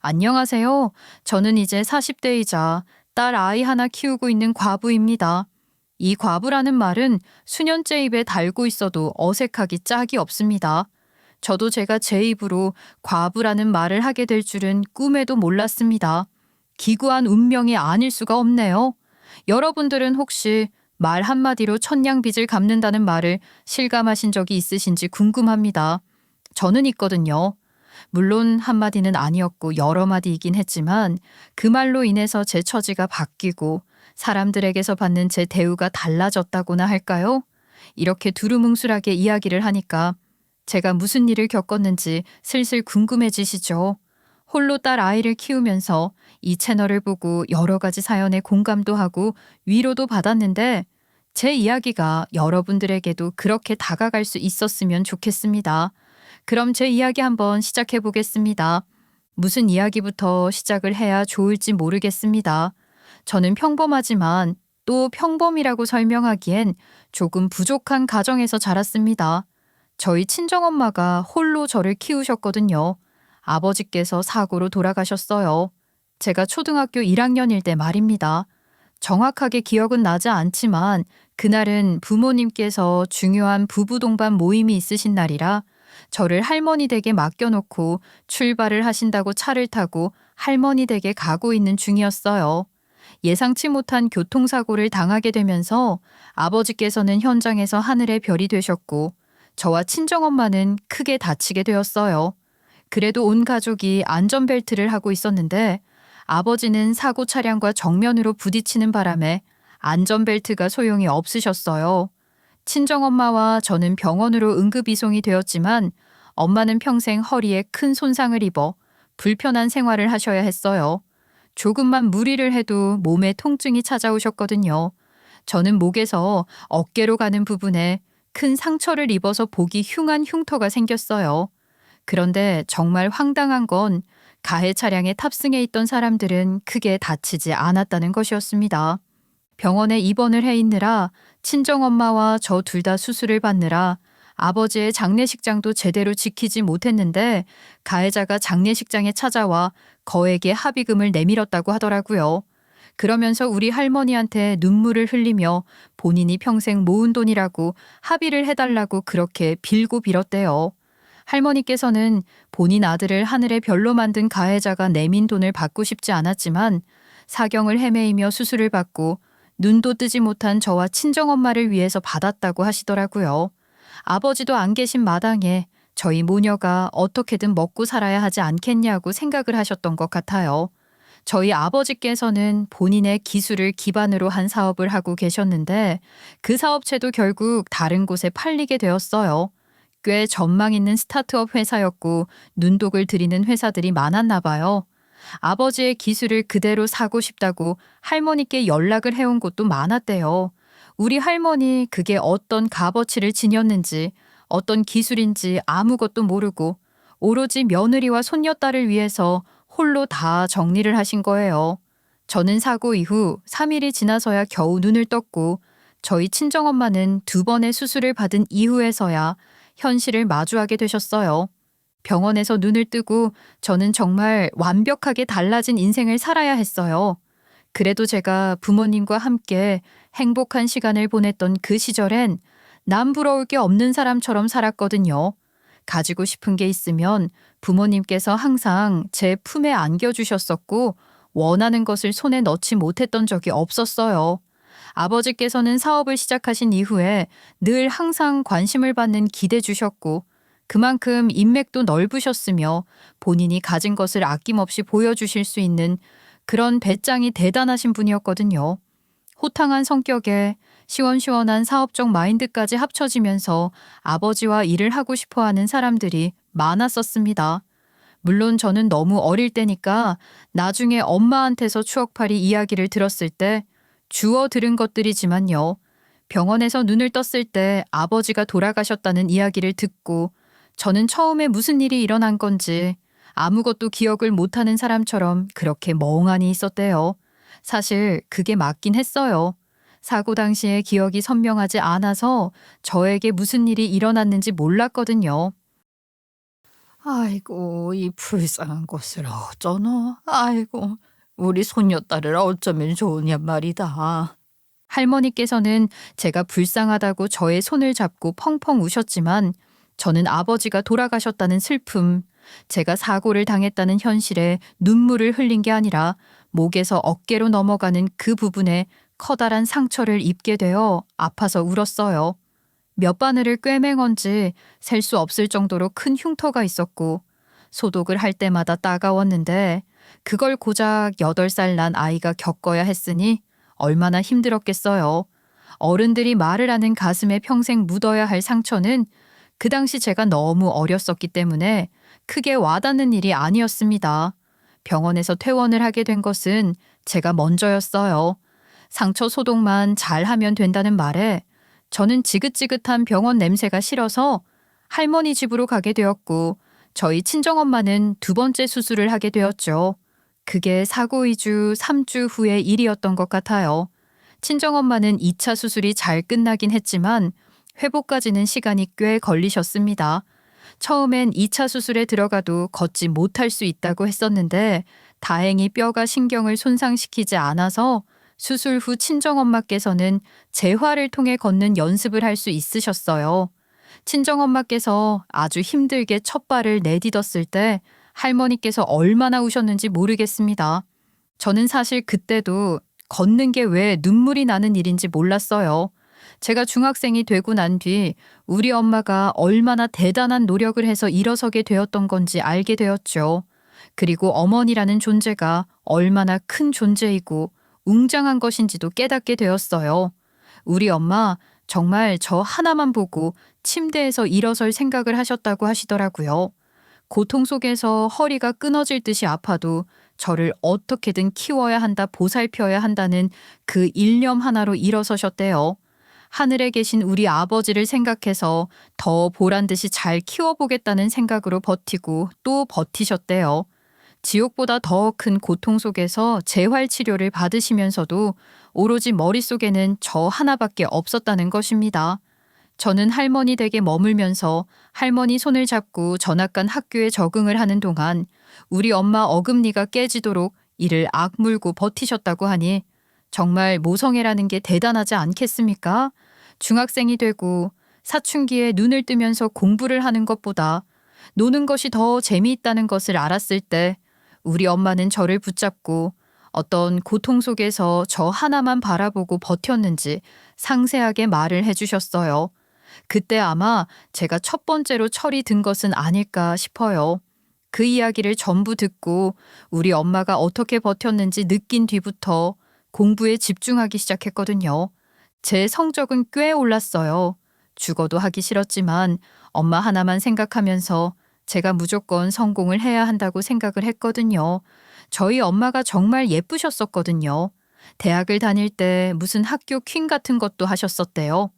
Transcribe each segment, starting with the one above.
안녕하세요. 저는 이제 40대이자 딸 아이 하나 키우고 있는 과부입니다. 이 과부라는 말은 수년째 입에 달고 있어도 어색하기 짝이 없습니다. 저도 제가 제 입으로 과부라는 말을 하게 될 줄은 꿈에도 몰랐습니다. 기구한 운명이 아닐 수가 없네요. 여러분들은 혹시 말 한마디로 천냥빚을 갚는다는 말을 실감하신 적이 있으신지 궁금합니다. 저는 있거든요. 물론 한마디는 아니었고 여러 마디이긴 했지만 그 말로 인해서 제 처지가 바뀌고 사람들에게서 받는 제 대우가 달라졌다고나 할까요? 이렇게 두루뭉술하게 이야기를 하니까 제가 무슨 일을 겪었는지 슬슬 궁금해지시죠? 홀로 딸 아이를 키우면서 이 채널을 보고 여러 가지 사연에 공감도 하고 위로도 받았는데 제 이야기가 여러분들에게도 그렇게 다가갈 수 있었으면 좋겠습니다. 그럼 제 이야기 한번 시작해 보겠습니다. 무슨 이야기부터 시작을 해야 좋을지 모르겠습니다. 저는 평범하지만 또 평범이라고 설명하기엔 조금 부족한 가정에서 자랐습니다. 저희 친정엄마가 홀로 저를 키우셨거든요. 아버지께서 사고로 돌아가셨어요. 제가 초등학교 1학년일 때 말입니다. 정확하게 기억은 나지 않지만 그날은 부모님께서 중요한 부부 동반 모임이 있으신 날이라 저를 할머니 댁에 맡겨놓고 출발을 하신다고 차를 타고 할머니 댁에 가고 있는 중이었어요. 예상치 못한 교통사고를 당하게 되면서 아버지께서는 현장에서 하늘의 별이 되셨고 저와 친정엄마는 크게 다치게 되었어요. 그래도 온 가족이 안전벨트를 하고 있었는데 아버지는 사고 차량과 정면으로 부딪히는 바람에 안전벨트가 소용이 없으셨어요. 친정엄마와 저는 병원으로 응급 이송이 되었지만 엄마는 평생 허리에 큰 손상을 입어 불편한 생활을 하셔야 했어요. 조금만 무리를 해도 몸에 통증이 찾아오셨거든요. 저는 목에서 어깨로 가는 부분에 큰 상처를 입어서 보기 흉한 흉터가 생겼어요. 그런데 정말 황당한 건 가해 차량에 탑승해 있던 사람들은 크게 다치지 않았다는 것이었습니다. 병원에 입원을 해 있느라 친정엄마와 저 둘 다 수술을 받느라 아버지의 장례식장도 제대로 지키지 못했는데 가해자가 장례식장에 찾아와 거액의 합의금을 내밀었다고 하더라고요. 그러면서 우리 할머니한테 눈물을 흘리며 본인이 평생 모은 돈이라고 합의를 해달라고 그렇게 빌고 빌었대요. 할머니께서는 본인 아들을 하늘의 별로 만든 가해자가 내민 돈을 받고 싶지 않았지만 사경을 헤매이며 수술을 받고 눈도 뜨지 못한 저와 친정엄마를 위해서 받았다고 하시더라고요. 아버지도 안 계신 마당에 저희 모녀가 어떻게든 먹고 살아야 하지 않겠냐고 생각을 하셨던 것 같아요. 저희 아버지께서는 본인의 기술을 기반으로 한 사업을 하고 계셨는데 그 사업체도 결국 다른 곳에 팔리게 되었어요. 꽤 전망 있는 스타트업 회사였고 눈독을 들이는 회사들이 많았나 봐요. 아버지의 기술을 그대로 사고 싶다고 할머니께 연락을 해온 곳도 많았대요. 우리 할머니 그게 어떤 값어치를 지녔는지 어떤 기술인지 아무것도 모르고 오로지 며느리와 손녀딸을 위해서 홀로 다 정리를 하신 거예요. 저는 사고 이후 3일이 지나서야 겨우 눈을 떴고 저희 친정엄마는 2번의 수술을 받은 이후에서야 현실을 마주하게 되셨어요. 병원에서 눈을 뜨고 저는 정말 완벽하게 달라진 인생을 살아야 했어요. 그래도 제가 부모님과 함께 행복한 시간을 보냈던 그 시절엔 남 부러울 게 없는 사람처럼 살았거든요. 가지고 싶은 게 있으면 부모님께서 항상 제 품에 안겨주셨었고 원하는 것을 손에 넣지 못했던 적이 없었어요. 아버지께서는 사업을 시작하신 이후에 늘 항상 관심을 받는 기대 주셨고 그만큼 인맥도 넓으셨으며 본인이 가진 것을 아낌없이 보여주실 수 있는 그런 배짱이 대단하신 분이었거든요. 호탕한 성격에 시원시원한 사업적 마인드까지 합쳐지면서 아버지와 일을 하고 싶어하는 사람들이 많았었습니다. 물론 저는 너무 어릴 때니까 나중에 엄마한테서 추억팔이 이야기를 들었을 때 주워 들은 것들이지만요. 병원에서 눈을 떴을 때 아버지가 돌아가셨다는 이야기를 듣고 저는 처음에 무슨 일이 일어난 건지 아무것도 기억을 못하는 사람처럼 그렇게 멍하니 있었대요. 사실 그게 맞긴 했어요. 사고 당시에 기억이 선명하지 않아서 저에게 무슨 일이 일어났는지 몰랐거든요. 아이고, 이 불쌍한 것을 어쩌노? 아이고, 우리 손녀딸을 어쩌면 좋으냔 말이다. 할머니께서는 제가 불쌍하다고 저의 손을 잡고 펑펑 우셨지만 저는 아버지가 돌아가셨다는 슬픔, 제가 사고를 당했다는 현실에 눈물을 흘린 게 아니라 목에서 어깨로 넘어가는 그 부분에 커다란 상처를 입게 되어 아파서 울었어요. 몇 바늘을 꿰맹언지 셀 수 없을 정도로 큰 흉터가 있었고 소독을 할 때마다 따가웠는데 그걸 고작 8살 난 아이가 겪어야 했으니 얼마나 힘들었겠어요. 어른들이 말을 하는 가슴에 평생 묻어야 할 상처는 그 당시 제가 너무 어렸었기 때문에 크게 와닿는 일이 아니었습니다. 병원에서 퇴원을 하게 된 것은 제가 먼저였어요. 상처 소독만 잘하면 된다는 말에 저는 지긋지긋한 병원 냄새가 싫어서 할머니 집으로 가게 되었고 저희 친정엄마는 2번째 수술을 하게 되었죠. 그게 사고 2주, 3주 후의 일이었던 것 같아요. 친정엄마는 2차 수술이 잘 끝나긴 했지만 회복까지는 시간이 꽤 걸리셨습니다. 처음엔 2차 수술에 들어가도 걷지 못할 수 있다고 했었는데 다행히 뼈가 신경을 손상시키지 않아서 수술 후 친정엄마께서는 재활을 통해 걷는 연습을 할 수 있으셨어요. 친정엄마께서 아주 힘들게 첫 발을 내딛었을 때 할머니께서 얼마나 우셨는지 모르겠습니다. 저는 사실 그때도 걷는 게 왜 눈물이 나는 일인지 몰랐어요. 제가 중학생이 되고 난 뒤 우리 엄마가 얼마나 대단한 노력을 해서 일어서게 되었던 건지 알게 되었죠. 그리고 어머니라는 존재가 얼마나 큰 존재이고 웅장한 것인지도 깨닫게 되었어요. 우리 엄마 정말 저 하나만 보고 침대에서 일어설 생각을 하셨다고 하시더라고요. 고통 속에서 허리가 끊어질 듯이 아파도 저를 어떻게든 키워야 한다, 보살펴야 한다는 그 일념 하나로 일어서셨대요. 하늘에 계신 우리 아버지를 생각해서 더 보란 듯이 잘 키워보겠다는 생각으로 버티고 또 버티셨대요. 지옥보다 더 큰 고통 속에서 재활 치료를 받으시면서도 오로지 머릿속에는 저 하나밖에 없었다는 것입니다. 저는 할머니 댁에 머물면서 할머니 손을 잡고 전학간 학교에 적응을 하는 동안 우리 엄마 어금니가 깨지도록 이를 악물고 버티셨다고 하니 정말 모성애라는 게 대단하지 않겠습니까? 중학생이 되고 사춘기에 눈을 뜨면서 공부를 하는 것보다 노는 것이 더 재미있다는 것을 알았을 때 우리 엄마는 저를 붙잡고 어떤 고통 속에서 저 하나만 바라보고 버텼는지 상세하게 말을 해주셨어요. 그때 아마 제가 첫 번째로 철이 든 것은 아닐까 싶어요. 그 이야기를 전부 듣고 우리 엄마가 어떻게 버텼는지 느낀 뒤부터 공부에 집중하기 시작했거든요. 제 성적은 꽤 올랐어요. 죽어도 하기 싫었지만 엄마 하나만 생각하면서 제가 무조건 성공을 해야 한다고 생각을 했거든요. 저희 엄마가 정말 예쁘셨었거든요. 대학을 다닐 때 무슨 학교 퀸 같은 것도 하셨었대요.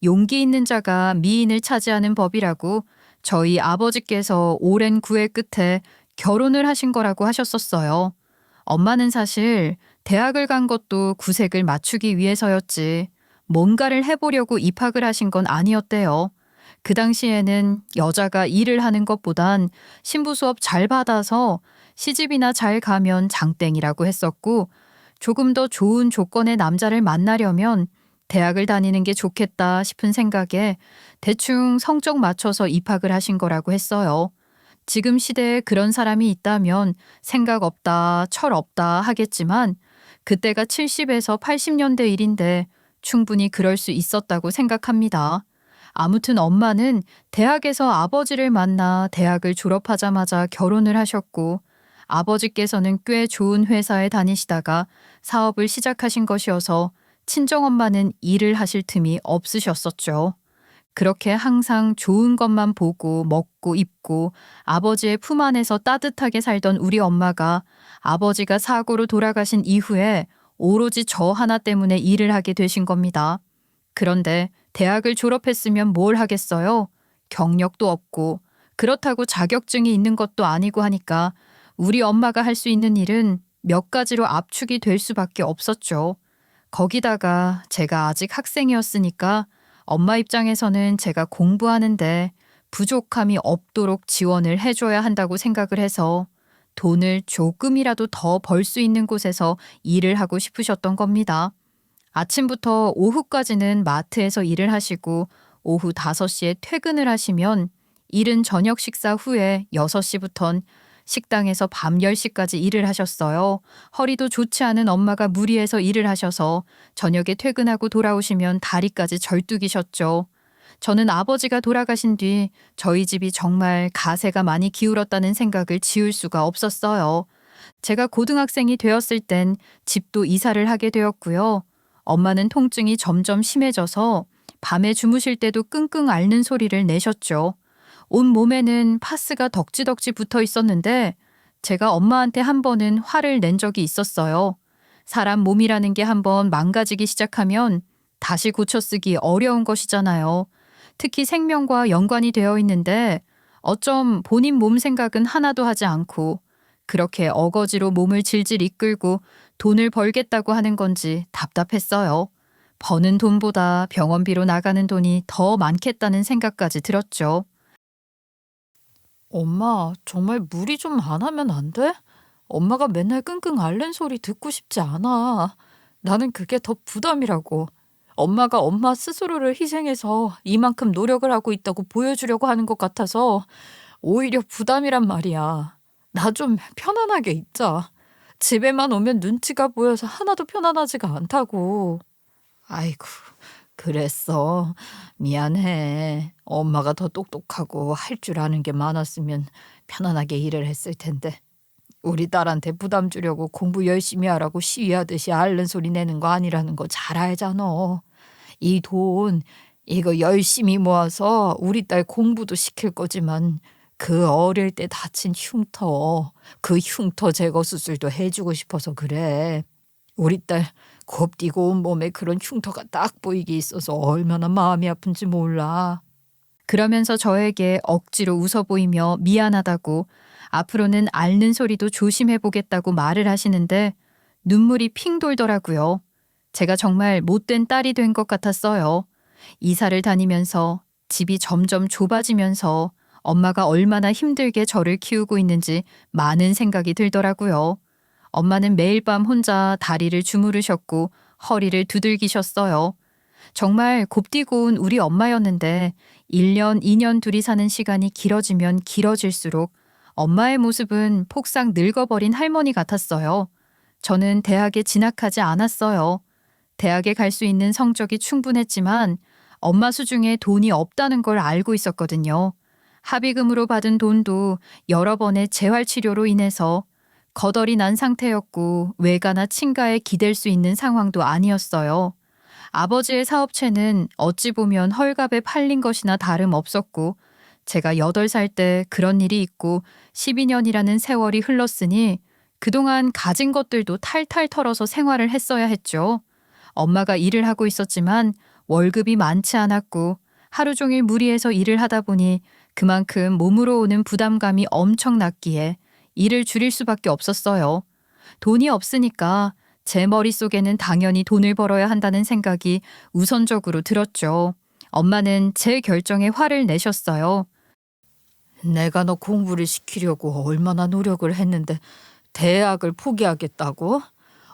용기 있는 자가 미인을 차지하는 법이라고 저희 아버지께서 오랜 구애 끝에 결혼을 하신 거라고 하셨었어요. 엄마는 사실 대학을 간 것도 구색을 맞추기 위해서였지 뭔가를 해보려고 입학을 하신 건 아니었대요. 그 당시에는 여자가 일을 하는 것보단 신부 수업 잘 받아서 시집이나 잘 가면 장땡이라고 했었고 조금 더 좋은 조건의 남자를 만나려면 대학을 다니는 게 좋겠다 싶은 생각에 대충 성적 맞춰서 입학을 하신 거라고 했어요. 지금 시대에 그런 사람이 있다면 생각 없다, 철 없다 하겠지만 그때가 70에서 80년대 일인데 충분히 그럴 수 있었다고 생각합니다. 아무튼 엄마는 대학에서 아버지를 만나 대학을 졸업하자마자 결혼을 하셨고 아버지께서는 꽤 좋은 회사에 다니시다가 사업을 시작하신 것이어서 친정엄마는 일을 하실 틈이 없으셨었죠. 그렇게 항상 좋은 것만 보고 먹고 입고 아버지의 품 안에서 따뜻하게 살던 우리 엄마가 아버지가 사고로 돌아가신 이후에 오로지 저 하나 때문에 일을 하게 되신 겁니다. 그런데 대학을 졸업했으면 뭘 하겠어요? 경력도 없고 그렇다고 자격증이 있는 것도 아니고 하니까 우리 엄마가 할 수 있는 일은 몇 가지로 압축이 될 수밖에 없었죠. 거기다가 제가 아직 학생이었으니까 엄마 입장에서는 제가 공부하는데 부족함이 없도록 지원을 해줘야 한다고 생각을 해서 돈을 조금이라도 더 벌 수 있는 곳에서 일을 하고 싶으셨던 겁니다. 아침부터 오후까지는 마트에서 일을 하시고 오후 5시에 퇴근을 하시면 이른 저녁 식사 후에 6시부턴 식당에서 밤 10시까지 일을 하셨어요. 허리도 좋지 않은 엄마가 무리해서 일을 하셔서 저녁에 퇴근하고 돌아오시면 다리까지 절뚝이셨죠. 저는 아버지가 돌아가신 뒤 저희 집이 정말 가세가 많이 기울었다는 생각을 지울 수가 없었어요. 제가 고등학생이 되었을 땐 집도 이사를 하게 되었고요. 엄마는 통증이 점점 심해져서 밤에 주무실 때도 끙끙 앓는 소리를 내셨죠. 온 몸에는 파스가 덕지덕지 붙어 있었는데 제가 엄마한테 한 번은 화를 낸 적이 있었어요. 사람 몸이라는 게 한번 망가지기 시작하면 다시 고쳐쓰기 어려운 것이잖아요. 특히 생명과 연관이 되어 있는데 어쩜 본인 몸 생각은 하나도 하지 않고 그렇게 어거지로 몸을 질질 이끌고 돈을 벌겠다고 하는 건지 답답했어요. 버는 돈보다 병원비로 나가는 돈이 더 많겠다는 생각까지 들었죠. 엄마, 정말 무리 좀 안 하면 안 돼? 엄마가 맨날 끙끙 앓는 소리 듣고 싶지 않아. 나는 그게 더 부담이라고. 엄마가 엄마 스스로를 희생해서 이만큼 노력을 하고 있다고 보여주려고 하는 것 같아서 오히려 부담이란 말이야. 나 좀 편안하게 있자. 집에만 오면 눈치가 보여서 하나도 편안하지가 않다고. 아이고, 그랬어. 미안해. 엄마가 더 똑똑하고 할 줄 아는 게 많았으면 편안하게 일을 했을 텐데. 우리 딸한테 부담 주려고 공부 열심히 하라고 시위하듯이 앓는 소리 내는 거 아니라는 거 잘 알잖아. 이 돈, 이거 열심히 모아서 우리 딸 공부도 시킬 거지만 그 어릴 때 다친 흉터, 그 흉터 제거 수술도 해주고 싶어서 그래. 우리 딸 곱디고 온 몸에 그런 흉터가 딱 보이게 있어서 얼마나 마음이 아픈지 몰라. 그러면서 저에게 억지로 웃어 보이며 미안하다고 앞으로는 앓는 소리도 조심해 보겠다고 말을 하시는데 눈물이 핑 돌더라고요. 제가 정말 못된 딸이 된 것 같았어요. 이사를 다니면서 집이 점점 좁아지면서 엄마가 얼마나 힘들게 저를 키우고 있는지 많은 생각이 들더라고요. 엄마는 매일 밤 혼자 다리를 주무르셨고 허리를 두들기셨어요. 정말 곱디고 온 우리 엄마였는데 1년, 2년 둘이 사는 시간이 길어지면 길어질수록 엄마의 모습은 폭삭 늙어버린 할머니 같았어요. 저는 대학에 진학하지 않았어요. 대학에 갈 수 있는 성적이 충분했지만 엄마 수중에 돈이 없다는 걸 알고 있었거든요. 합의금으로 받은 돈도 여러 번의 재활치료로 인해서 거덜이 난 상태였고 외가나 친가에 기댈 수 있는 상황도 아니었어요. 아버지의 사업체는 어찌 보면 헐값에 팔린 것이나 다름없었고 제가 8살 때 그런 일이 있고 12년이라는 세월이 흘렀으니 그동안 가진 것들도 탈탈 털어서 생활을 했어야 했죠. 엄마가 일을 하고 있었지만 월급이 많지 않았고 하루 종일 무리해서 일을 하다 보니 그만큼 몸으로 오는 부담감이 엄청났기에 일을 줄일 수밖에 없었어요. 돈이 없으니까 제 머릿속에는 당연히 돈을 벌어야 한다는 생각이 우선적으로 들었죠. 엄마는 제 결정에 화를 내셨어요. 내가 너 공부를 시키려고 얼마나 노력을 했는데 대학을 포기하겠다고?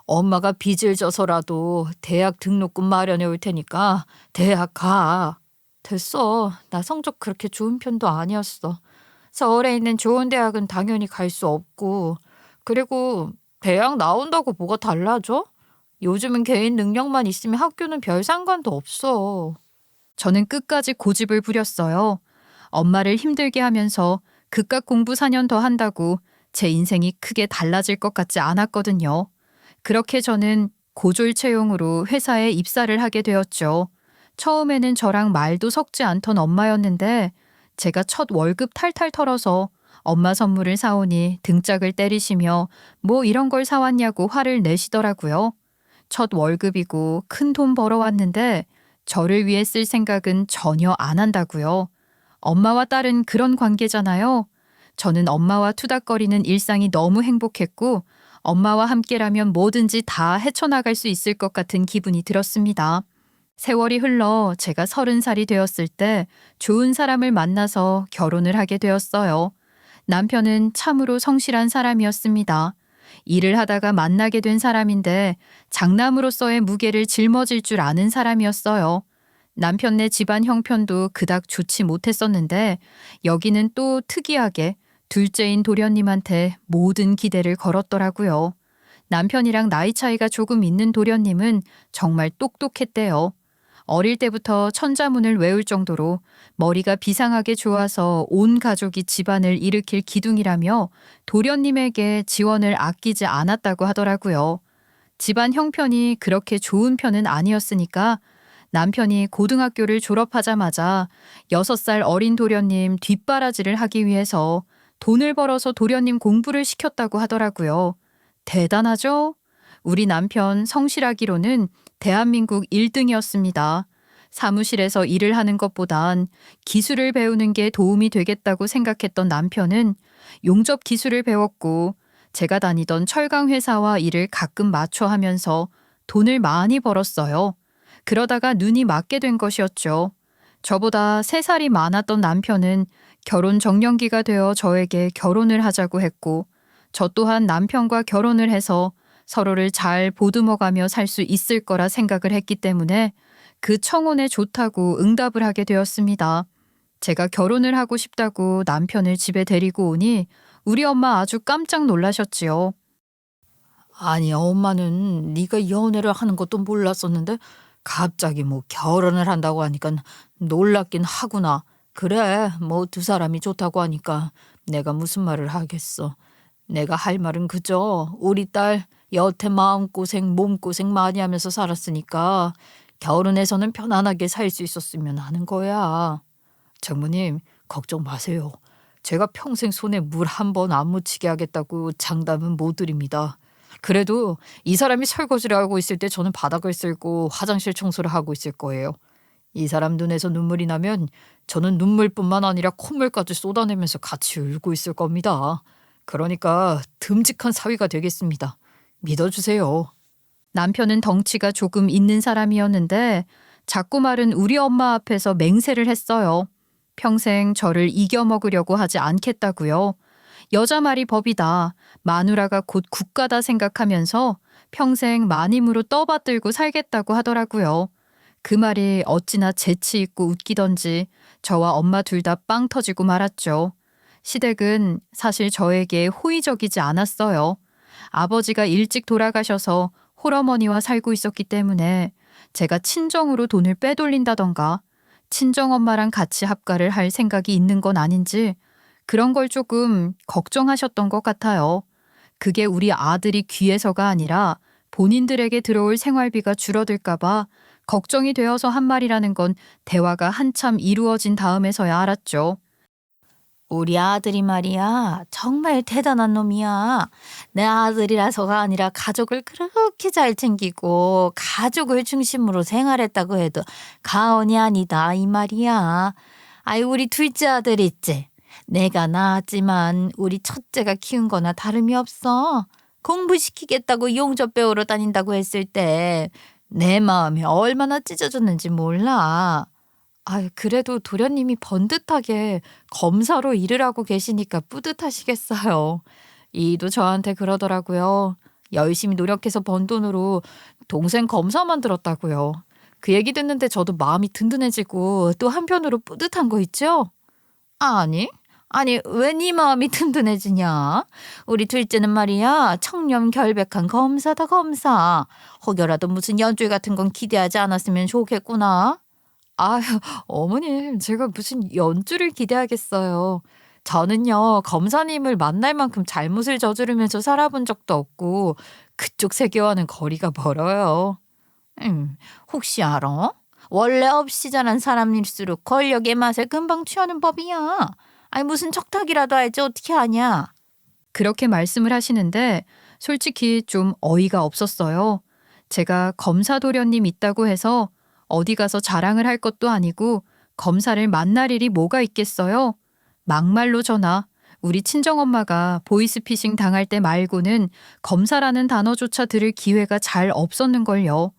엄마가 빚을 져서라도 대학 등록금 마련해 올 테니까 대학 가. 됐어. 나 성적 그렇게 좋은 편도 아니었어. 서울에 있는 좋은 대학은 당연히 갈 수 없고 그리고 대학 나온다고 뭐가 달라져? 요즘은 개인 능력만 있으면 학교는 별 상관도 없어. 저는 끝까지 고집을 부렸어요. 엄마를 힘들게 하면서 그깟 공부 4년 더 한다고 제 인생이 크게 달라질 것 같지 않았거든요. 그렇게 저는 고졸 채용으로 회사에 입사를 하게 되었죠. 처음에는 저랑 말도 섞지 않던 엄마였는데 제가 첫 월급 탈탈 털어서 엄마 선물을 사오니 등짝을 때리시며 뭐 이런 걸 사왔냐고 화를 내시더라고요. 첫 월급이고 큰 돈 벌어왔는데 저를 위해 쓸 생각은 전혀 안 한다고요. 엄마와 딸은 그런 관계잖아요. 저는 엄마와 투닥거리는 일상이 너무 행복했고 엄마와 함께라면 뭐든지 다 헤쳐나갈 수 있을 것 같은 기분이 들었습니다. 세월이 흘러 제가 30살이 되었을 때 좋은 사람을 만나서 결혼을 하게 되었어요. 남편은 참으로 성실한 사람이었습니다. 일을 하다가 만나게 된 사람인데 장남으로서의 무게를 짊어질 줄 아는 사람이었어요. 남편네 집안 형편도 그닥 좋지 못했었는데 여기는 또 특이하게 둘째인 도련님한테 모든 기대를 걸었더라고요. 남편이랑 나이 차이가 조금 있는 도련님은 정말 똑똑했대요. 어릴 때부터 천자문을 외울 정도로 머리가 비상하게 좋아서 온 가족이 집안을 일으킬 기둥이라며 도련님에게 지원을 아끼지 않았다고 하더라고요. 집안 형편이 그렇게 좋은 편은 아니었으니까 남편이 고등학교를 졸업하자마자 6살 어린 도련님 뒷바라지를 하기 위해서 돈을 벌어서 도련님 공부를 시켰다고 하더라고요. 대단하죠? 우리 남편 성실하기로는 대한민국 1등이었습니다. 사무실에서 일을 하는 것보단 기술을 배우는 게 도움이 되겠다고 생각했던 남편은 용접 기술을 배웠고 제가 다니던 철강 회사와 일을 가끔 마춰 하면서 돈을 많이 벌었어요. 그러다가 눈이 맞게 된 것이었죠. 저보다 3살이 많았던 남편은 결혼 정년기가 되어 저에게 결혼을 하자고 했고 저 또한 남편과 결혼을 해서 서로를 잘 보듬어가며 살 수 있을 거라 생각을 했기 때문에 그 청혼에 좋다고 응답을 하게 되었습니다. 제가 결혼을 하고 싶다고 남편을 집에 데리고 오니 우리 엄마 아주 깜짝 놀라셨지요. 아니, 엄마는 네가 연애를 하는 것도 몰랐었는데 갑자기 뭐 결혼을 한다고 하니까 놀랍긴 하구나. 그래, 뭐 두 사람이 좋다고 하니까 내가 무슨 말을 하겠어. 내가 할 말은 그저 우리 딸 여태 마음고생 몸고생 많이 하면서 살았으니까 결혼해서는 편안하게 살 수 있었으면 하는 거야. 장모님, 걱정 마세요. 제가 평생 손에 물 한 번 안 묻히게 하겠다고 장담은 못 드립니다. 그래도 이 사람이 설거지를 하고 있을 때 저는 바닥을 쓸고 화장실 청소를 하고 있을 거예요. 이 사람 눈에서 눈물이 나면 저는 눈물뿐만 아니라 콧물까지 쏟아내면서 같이 울고 있을 겁니다. 그러니까 듬직한 사위가 되겠습니다. 믿어주세요. 남편은 덩치가 조금 있는 사람이었는데 자꾸 말은 우리 엄마 앞에서 맹세를 했어요. 평생 저를 이겨먹으려고 하지 않겠다고요. 여자 말이 법이다. 마누라가 곧 국가다 생각하면서 평생 마님으로 떠받들고 살겠다고 하더라고요. 그 말이 어찌나 재치 있고 웃기던지 저와 엄마 둘 다 빵 터지고 말았죠. 시댁은 사실 저에게 호의적이지 않았어요. 아버지가 일찍 돌아가셔서 홀어머니와 살고 있었기 때문에 제가 친정으로 돈을 빼돌린다던가 친정엄마랑 같이 합가를 할 생각이 있는 건 아닌지 그런 걸 조금 걱정하셨던 것 같아요. 그게 우리 아들이 귀해서가 아니라 본인들에게 들어올 생활비가 줄어들까봐 걱정이 되어서 한 말이라는 건 대화가 한참 이루어진 다음에서야 알았죠. 우리 아들이 말이야 정말 대단한 놈이야. 내 아들이라서가 아니라 가족을 그렇게 잘 챙기고 가족을 중심으로 생활했다고 해도 가언이 아니다 이 말이야. 아이, 우리 둘째 아들 있지. 내가 낳았지만 우리 첫째가 키운 거나 다름이 없어. 공부시키겠다고 용접 배우러 다닌다고 했을 때 내 마음이 얼마나 찢어졌는지 몰라. 아유, 그래도 도련님이 번듯하게 검사로 일을 하고 계시니까 뿌듯하시겠어요. 이도 저한테 그러더라고요. 열심히 노력해서 번 돈으로 동생 검사 만들었다고요. 그 얘기 듣는데 저도 마음이 든든해지고 또 한편으로 뿌듯한 거 있죠? 아니 왜 네 마음이 든든해지냐? 우리 둘째는 말이야 청렴결백한 검사다 검사. 혹여라도 무슨 연줄 같은 건 기대하지 않았으면 좋겠구나. 아유, 어머님, 제가 무슨 연주를 기대하겠어요. 저는요, 검사님을 만날 만큼 잘못을 저지르면서 살아본 적도 없고, 그쪽 세계와는 거리가 멀어요. 혹시 알아? 원래 없이 자란 사람일수록 권력의 맛에 금방 취하는 법이야. 아니, 무슨 척탁이라도 알지 어떻게 아냐? 그렇게 말씀을 하시는데 솔직히 좀 어이가 없었어요. 제가 검사 도련님 있다고 해서 어디 가서 자랑을 할 것도 아니고 검사를 만날 일이 뭐가 있겠어요? 막말로 전화. 우리 친정엄마가 보이스피싱 당할 때 말고는 검사라는 단어조차 들을 기회가 잘 없었는걸요.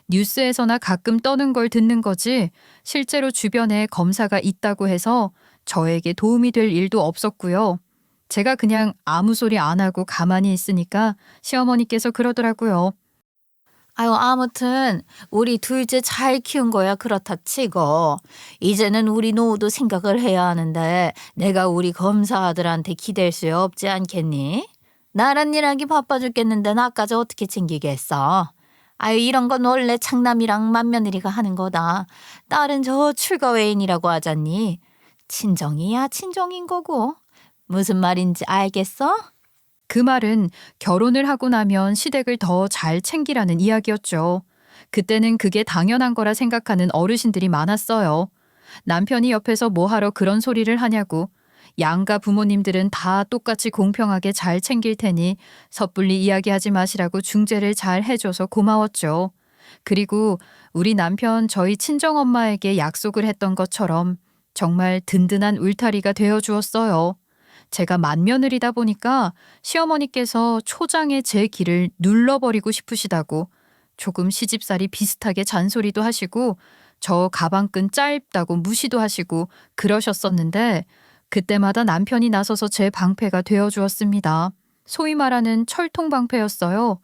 뉴스에서나 가끔 떠는 걸 듣는 거지 실제로 주변에 검사가 있다고 해서 저에게 도움이 될 일도 없었고요. 제가 그냥 아무 소리 안 하고 가만히 있으니까 시어머니께서 그러더라고요. 아유, 아무튼 우리 둘째 잘 키운 거야 그렇다 치고 이제는 우리 노후도 생각을 해야 하는데 내가 우리 검사 아들한테 기댈 수 없지 않겠니? 나란 일하기 바빠 죽겠는데 나까지 어떻게 챙기겠어? 아유, 이런 건 원래 장남이랑 맏며느리가 하는 거다. 딸은 저 출가 외인이라고 하잖니. 친정이야 친정인 거고. 무슨 말인지 알겠어? 그 말은 결혼을 하고 나면 시댁을 더 잘 챙기라는 이야기였죠. 그때는 그게 당연한 거라 생각하는 어르신들이 많았어요. 남편이 옆에서 뭐하러 그런 소리를 하냐고. 양가 부모님들은 다 똑같이 공평하게 잘 챙길 테니 섣불리 이야기하지 마시라고 중재를 잘 해줘서 고마웠죠. 그리고 우리 남편 저희 친정엄마에게 약속을 했던 것처럼 정말 든든한 울타리가 되어 주었어요. 제가 맏며느리다 보니까 시어머니께서 초장에 제 길을 눌러버리고 싶으시다고 조금 시집살이 비슷하게 잔소리도 하시고 저 가방끈 짧다고 무시도 하시고 그러셨었는데 그때마다 남편이 나서서 제 방패가 되어 주었습니다. 소위 말하는 철통 방패였어요.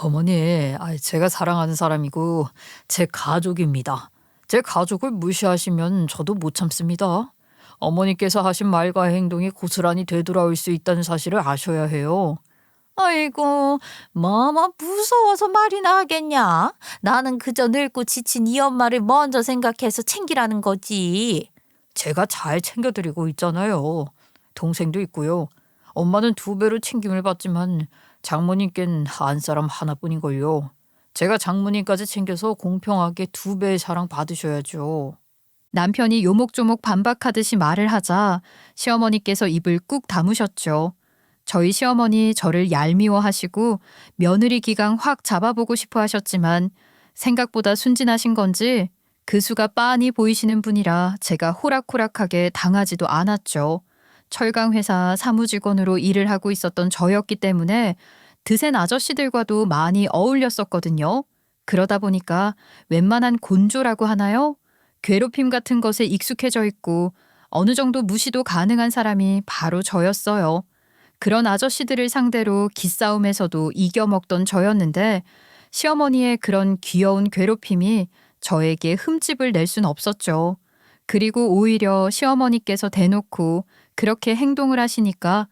어머니, 제가 사랑하는 사람이고 제 가족입니다. 제 가족을 무시하시면 저도 못 참습니다. 어머니께서 하신 말과 행동이 고스란히 되돌아올 수 있다는 사실을 아셔야 해요. 아이고, 뭐뭐 무서워서 말이나 하겠냐? 나는 그저 늙고 지친 이 엄마를 먼저 생각해서 챙기라는 거지. 제가 잘 챙겨드리고 있잖아요. 동생도 있고요. 엄마는 2배로 챙김을 받지만 장모님께는 한 사람 하나뿐이걸요. 제가 장모님까지 챙겨서 공평하게 2배의 사랑 받으셔야죠. 남편이 요목조목 반박하듯이 말을 하자 시어머니께서 입을 꾹 다무셨죠. 저희 시어머니 저를 얄미워하시고 며느리 기강 확 잡아보고 싶어 하셨지만 생각보다 순진하신 건지 그 수가 빤히 보이시는 분이라 제가 호락호락하게 당하지도 않았죠. 철강회사 사무직원으로 일을 하고 있었던 저였기 때문에 드센 아저씨들과도 많이 어울렸었거든요. 그러다 보니까 웬만한 곤조라고 하나요? 괴롭힘 같은 것에 익숙해져 있고 어느 정도 무시도 가능한 사람이 바로 저였어요. 그런 아저씨들을 상대로 기싸움에서도 이겨먹던 저였는데 시어머니의 그런 귀여운 괴롭힘이 저에게 흠집을 낼 순 없었죠. 그리고 오히려 시어머니께서 대놓고 그렇게 행동을 하시니까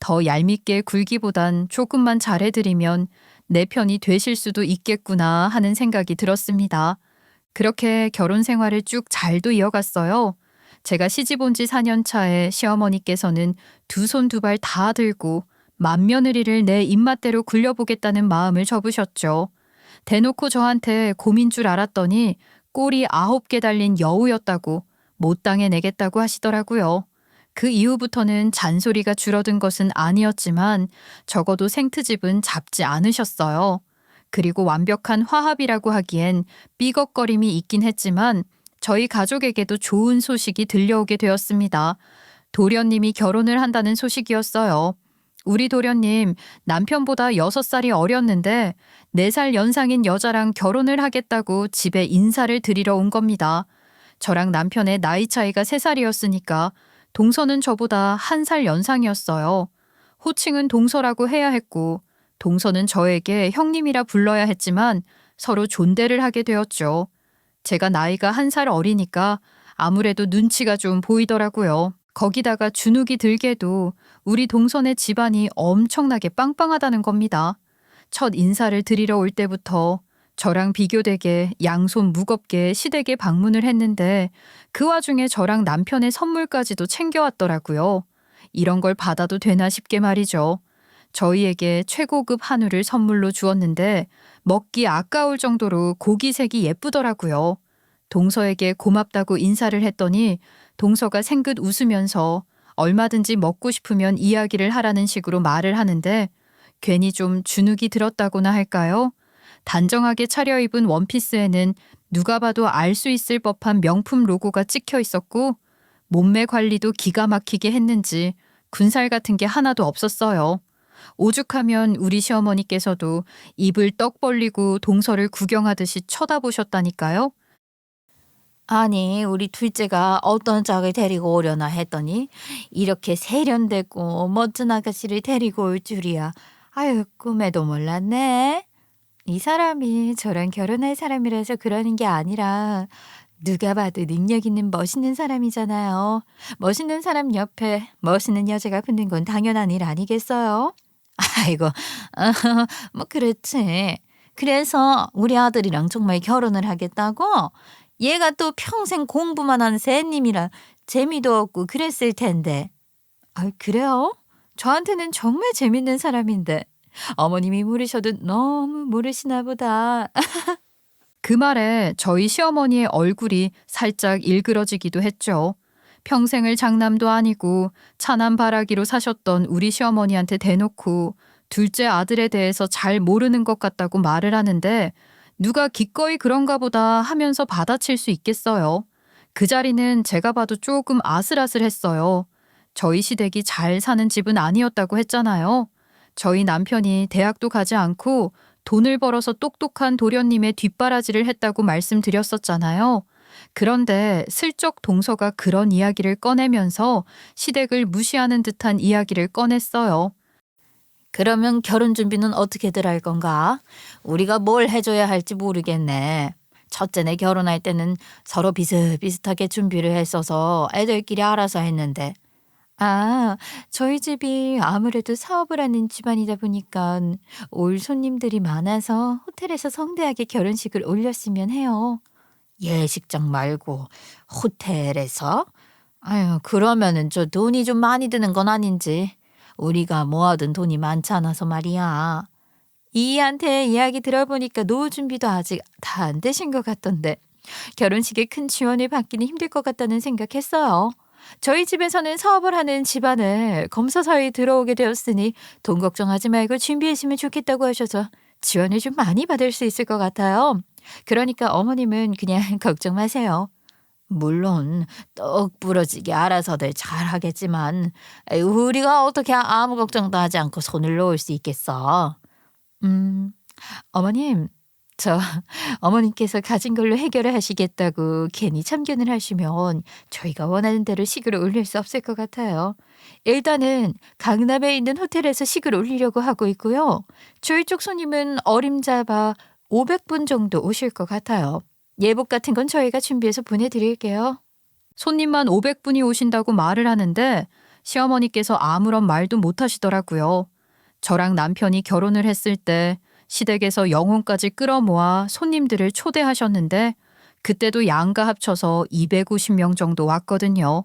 더 얄밉게 굴기보단 조금만 잘해드리면 내 편이 되실 수도 있겠구나 하는 생각이 들었습니다. 그렇게 결혼 생활을 쭉 잘도 이어갔어요. 제가 시집 온 지 4년 차에 시어머니께서는 2손 2발 다 들고 맏며느리를 내 입맛대로 굴려보겠다는 마음을 접으셨죠. 대놓고 저한테 곰인 줄 알았더니 꼬리 9개 달린 여우였다고 못 당해내겠다고 하시더라고요. 그 이후부터는 잔소리가 줄어든 것은 아니었지만 적어도 생트집은 잡지 않으셨어요. 그리고 완벽한 화합이라고 하기엔 삐걱거림이 있긴 했지만 저희 가족에게도 좋은 소식이 들려오게 되었습니다. 도련님이 결혼을 한다는 소식이었어요. 우리 도련님 남편보다 6살이 어렸는데 4살 연상인 여자랑 결혼을 하겠다고 집에 인사를 드리러 온 겁니다. 저랑 남편의 나이 차이가 3살이었으니까 동서는 저보다 1살 연상이었어요. 호칭은 동서라고 해야 했고 동서는 저에게 형님이라 불러야 했지만 서로 존대를 하게 되었죠. 제가 나이가 1살 어리니까 아무래도 눈치가 좀 보이더라고요. 거기다가 주눅이 들게도 우리 동선의 집안이 엄청나게 빵빵하다는 겁니다. 첫 인사를 드리러 올 때부터 저랑 비교되게 양손 무겁게 시댁에 방문을 했는데 그 와중에 저랑 남편의 선물까지도 챙겨왔더라고요. 이런 걸 받아도 되나 싶게 말이죠. 저희에게 최고급 한우를 선물로 주었는데 먹기 아까울 정도로 고기색이 예쁘더라고요. 동서에게 고맙다고 인사를 했더니 동서가 생긋 웃으면서 얼마든지 먹고 싶으면 이야기를 하라는 식으로 말을 하는데 괜히 좀 주눅이 들었다고나 할까요? 단정하게 차려입은 원피스에는 누가 봐도 알 수 있을 법한 명품 로고가 찍혀 있었고 몸매 관리도 기가 막히게 했는지 군살 같은 게 하나도 없었어요. 오죽하면 우리 시어머니께서도 입을 떡 벌리고 동서를 구경하듯이 쳐다보셨다니까요. 아니, 우리 둘째가 어떤 짝을 데리고 오려나 했더니 이렇게 세련되고 멋진 아가씨를 데리고 올 줄이야. 아유, 꿈에도 몰랐네. 이 사람이 저랑 결혼할 사람이라서 그러는 게 아니라 누가 봐도 능력 있는 멋있는 사람이잖아요. 멋있는 사람 옆에 멋있는 여자가 붙는 건 당연한 일 아니겠어요? 아이고, 뭐 그렇지. 그래서 우리 아들이랑 정말 결혼을 하겠다고? 얘가 또 평생 공부만 한 새님이라 재미도 없고 그랬을 텐데. 아, 그래요? 저한테는 정말 재밌는 사람인데. 어머님이 모르셔도 너무 모르시나 보다. 그 말에 저희 시어머니의 얼굴이 살짝 일그러지기도 했죠. 평생을 장남도 아니고 차남바라기로 사셨던 우리 시어머니한테 대놓고 둘째 아들에 대해서 잘 모르는 것 같다고 말을 하는데 누가 기꺼이 그런가 보다 하면서 받아칠 수 있겠어요. 그 자리는 제가 봐도 조금 아슬아슬했어요. 저희 시댁이 잘 사는 집은 아니었다고 했잖아요. 저희 남편이 대학도 가지 않고 돈을 벌어서 똑똑한 도련님의 뒷바라지를 했다고 말씀드렸었잖아요. 그런데 슬쩍 동서가 그런 이야기를 꺼내면서 시댁을 무시하는 듯한 이야기를 꺼냈어요. 그러면 결혼 준비는 어떻게들 할 건가? 우리가 뭘 해줘야 할지 모르겠네. 첫째네 결혼할 때는 서로 비슷비슷하게 준비를 했어서 애들끼리 알아서 했는데. 아, 저희 집이 아무래도 사업을 하는 집안이다 보니까 올 손님들이 많아서 호텔에서 성대하게 결혼식을 올렸으면 해요. 예식장 말고 호텔에서? 아유, 그러면은 저 돈이 좀 많이 드는 건 아닌지. 우리가 모아둔 돈이 많지 않아서 말이야. 이한테 이야기 들어보니까 노후 준비도 아직 다 안 되신 것 같던데 결혼식에 큰 지원을 받기는 힘들 것 같다는 생각했어요. 저희 집에서는 사업을 하는 집안을 검사사에 들어오게 되었으니 돈 걱정하지 말고 준비하시면 좋겠다고 하셔서 지원을 좀 많이 받을 수 있을 것 같아요. 그러니까 어머님은 그냥 걱정 마세요. 물론 떡 부러지게 알아서들 잘하겠지만 우리가 어떻게 아무 걱정도 하지 않고 손을 놓을 수 있겠어. 어머님, 저 어머님께서 가진 걸로 해결을 하시겠다고 괜히 참견을 하시면 저희가 원하는 대로 식을 올릴 수 없을 것 같아요. 일단은 강남에 있는 호텔에서 식을 올리려고 하고 있고요. 저희 쪽 손님은 어림잡아 500분 정도 오실 것 같아요. 예복 같은 건 저희가 준비해서 보내드릴게요. 손님만 500분이 오신다고 말을 하는데 시어머니께서 아무런 말도 못 하시더라고요. 저랑 남편이 결혼을 했을 때 시댁에서 영혼까지 끌어모아 손님들을 초대하셨는데 그때도 양가 합쳐서 250명 정도 왔거든요.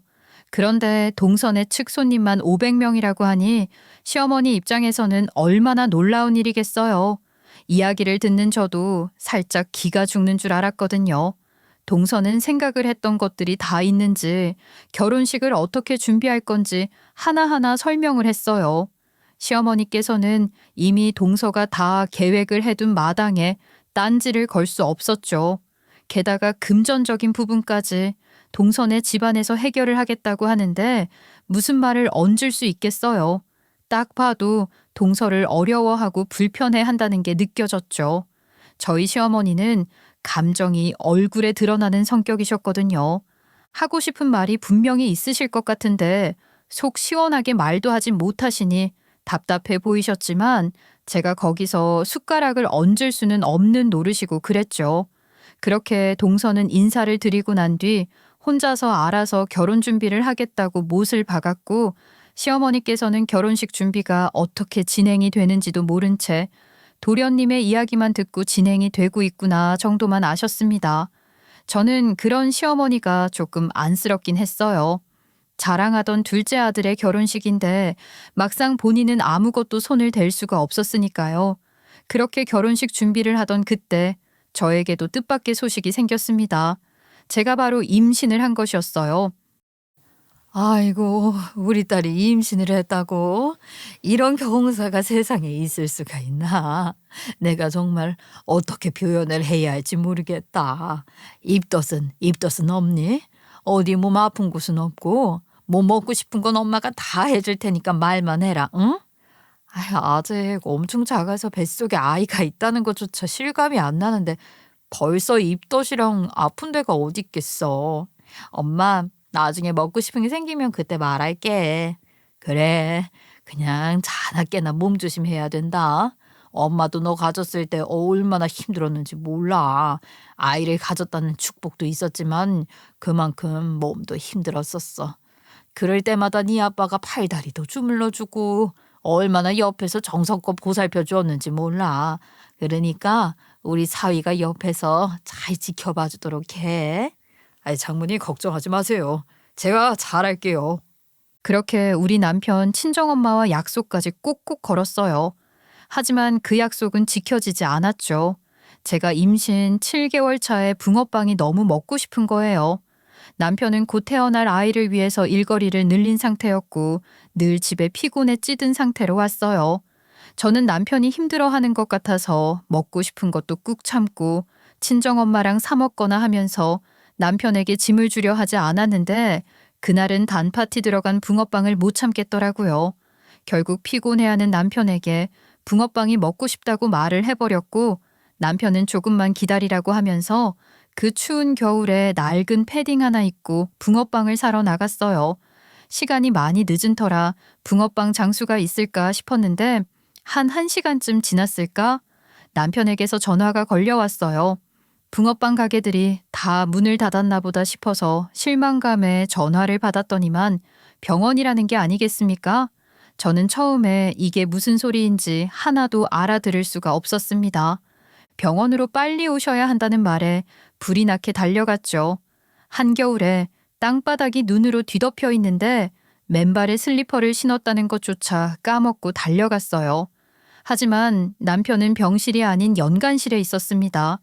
그런데 동선의 측 손님만 500명이라고 하니 시어머니 입장에서는 얼마나 놀라운 일이겠어요. 이야기를 듣는 저도 살짝 기가 죽는 줄 알았거든요. 동서는 생각을 했던 것들이 다 있는지 결혼식을 어떻게 준비할 건지 하나하나 설명을 했어요. 시어머니께서는 이미 동서가 다 계획을 해둔 마당에 딴지를 걸 수 없었죠. 게다가 금전적인 부분까지 동서네 집안에서 해결을 하겠다고 하는데 무슨 말을 얹을 수 있겠어요. 딱 봐도 동서를 어려워하고 불편해 한다는 게 느껴졌죠. 저희 시어머니는 감정이 얼굴에 드러나는 성격이셨거든요. 하고 싶은 말이 분명히 있으실 것 같은데 속 시원하게 말도 하지 못하시니 답답해 보이셨지만 제가 거기서 숟가락을 얹을 수는 없는 노릇이고 그랬죠. 그렇게 동서는 인사를 드리고 난 뒤 혼자서 알아서 결혼 준비를 하겠다고 못을 박았고 시어머니께서는 결혼식 준비가 어떻게 진행이 되는지도 모른 채 도련님의 이야기만 듣고 진행이 되고 있구나 정도만 아셨습니다. 저는 그런 시어머니가 조금 안쓰럽긴 했어요. 자랑하던 둘째 아들의 결혼식인데 막상 본인은 아무것도 손을 댈 수가 없었으니까요. 그렇게 결혼식 준비를 하던 그때 저에게도 뜻밖의 소식이 생겼습니다. 제가 바로 임신을 한 것이었어요. 아이고, 우리 딸이 임신을 했다고? 이런 경사가 세상에 있을 수가 있나? 내가 정말 어떻게 표현을 해야 할지 모르겠다. 입덧은 없니? 어디 몸 아픈 곳은 없고 뭐 먹고 싶은 건 엄마가 다 해줄 테니까 말만 해라, 응? 아직 엄청 작아서 뱃속에 아이가 있다는 것조차 실감이 안 나는데 벌써 입덧이랑 아픈 데가 어디 있겠어. 엄마, 나중에 먹고 싶은 게 생기면 그때 말할게. 그래, 그냥 자나깨나 몸조심해야 된다. 엄마도 너 가졌을 때 얼마나 힘들었는지 몰라. 아이를 가졌다는 축복도 있었지만 그만큼 몸도 힘들었었어. 그럴 때마다 네 아빠가 팔다리도 주물러주고 얼마나 옆에서 정성껏 보살펴 주었는지 몰라. 그러니까 우리 사위가 옆에서 잘 지켜봐 주도록 해. 아이, 장모님 걱정하지 마세요. 제가 잘할게요. 그렇게 우리 남편 친정엄마와 약속까지 꼭꼭 걸었어요. 하지만 그 약속은 지켜지지 않았죠. 제가 임신 7개월 차에 붕어빵이 너무 먹고 싶은 거예요. 남편은 곧 태어날 아이를 위해서 일거리를 늘린 상태였고 늘 집에 피곤에 찌든 상태로 왔어요. 저는 남편이 힘들어하는 것 같아서 먹고 싶은 것도 꾹 참고 친정엄마랑 사 먹거나 하면서 남편에게 짐을 주려 하지 않았는데 그날은 단팥이 들어간 붕어빵을 못 참겠더라고요. 결국 피곤해하는 남편에게 붕어빵이 먹고 싶다고 말을 해버렸고 남편은 조금만 기다리라고 하면서 그 추운 겨울에 낡은 패딩 하나 입고 붕어빵을 사러 나갔어요. 시간이 많이 늦은 터라 붕어빵 장수가 있을까 싶었는데 한 1시간쯤 지났을까? 남편에게서 전화가 걸려왔어요. 붕어빵 가게들이 다 문을 닫았나 보다 싶어서 실망감에 전화를 받았더니만 병원이라는 게 아니겠습니까? 저는 처음에 이게 무슨 소리인지 하나도 알아들을 수가 없었습니다. 병원으로 빨리 오셔야 한다는 말에 불이 나게 달려갔죠. 한겨울에 땅바닥이 눈으로 뒤덮여 있는데 맨발에 슬리퍼를 신었다는 것조차 까먹고 달려갔어요. 하지만 남편은 병실이 아닌 연간실에 있었습니다.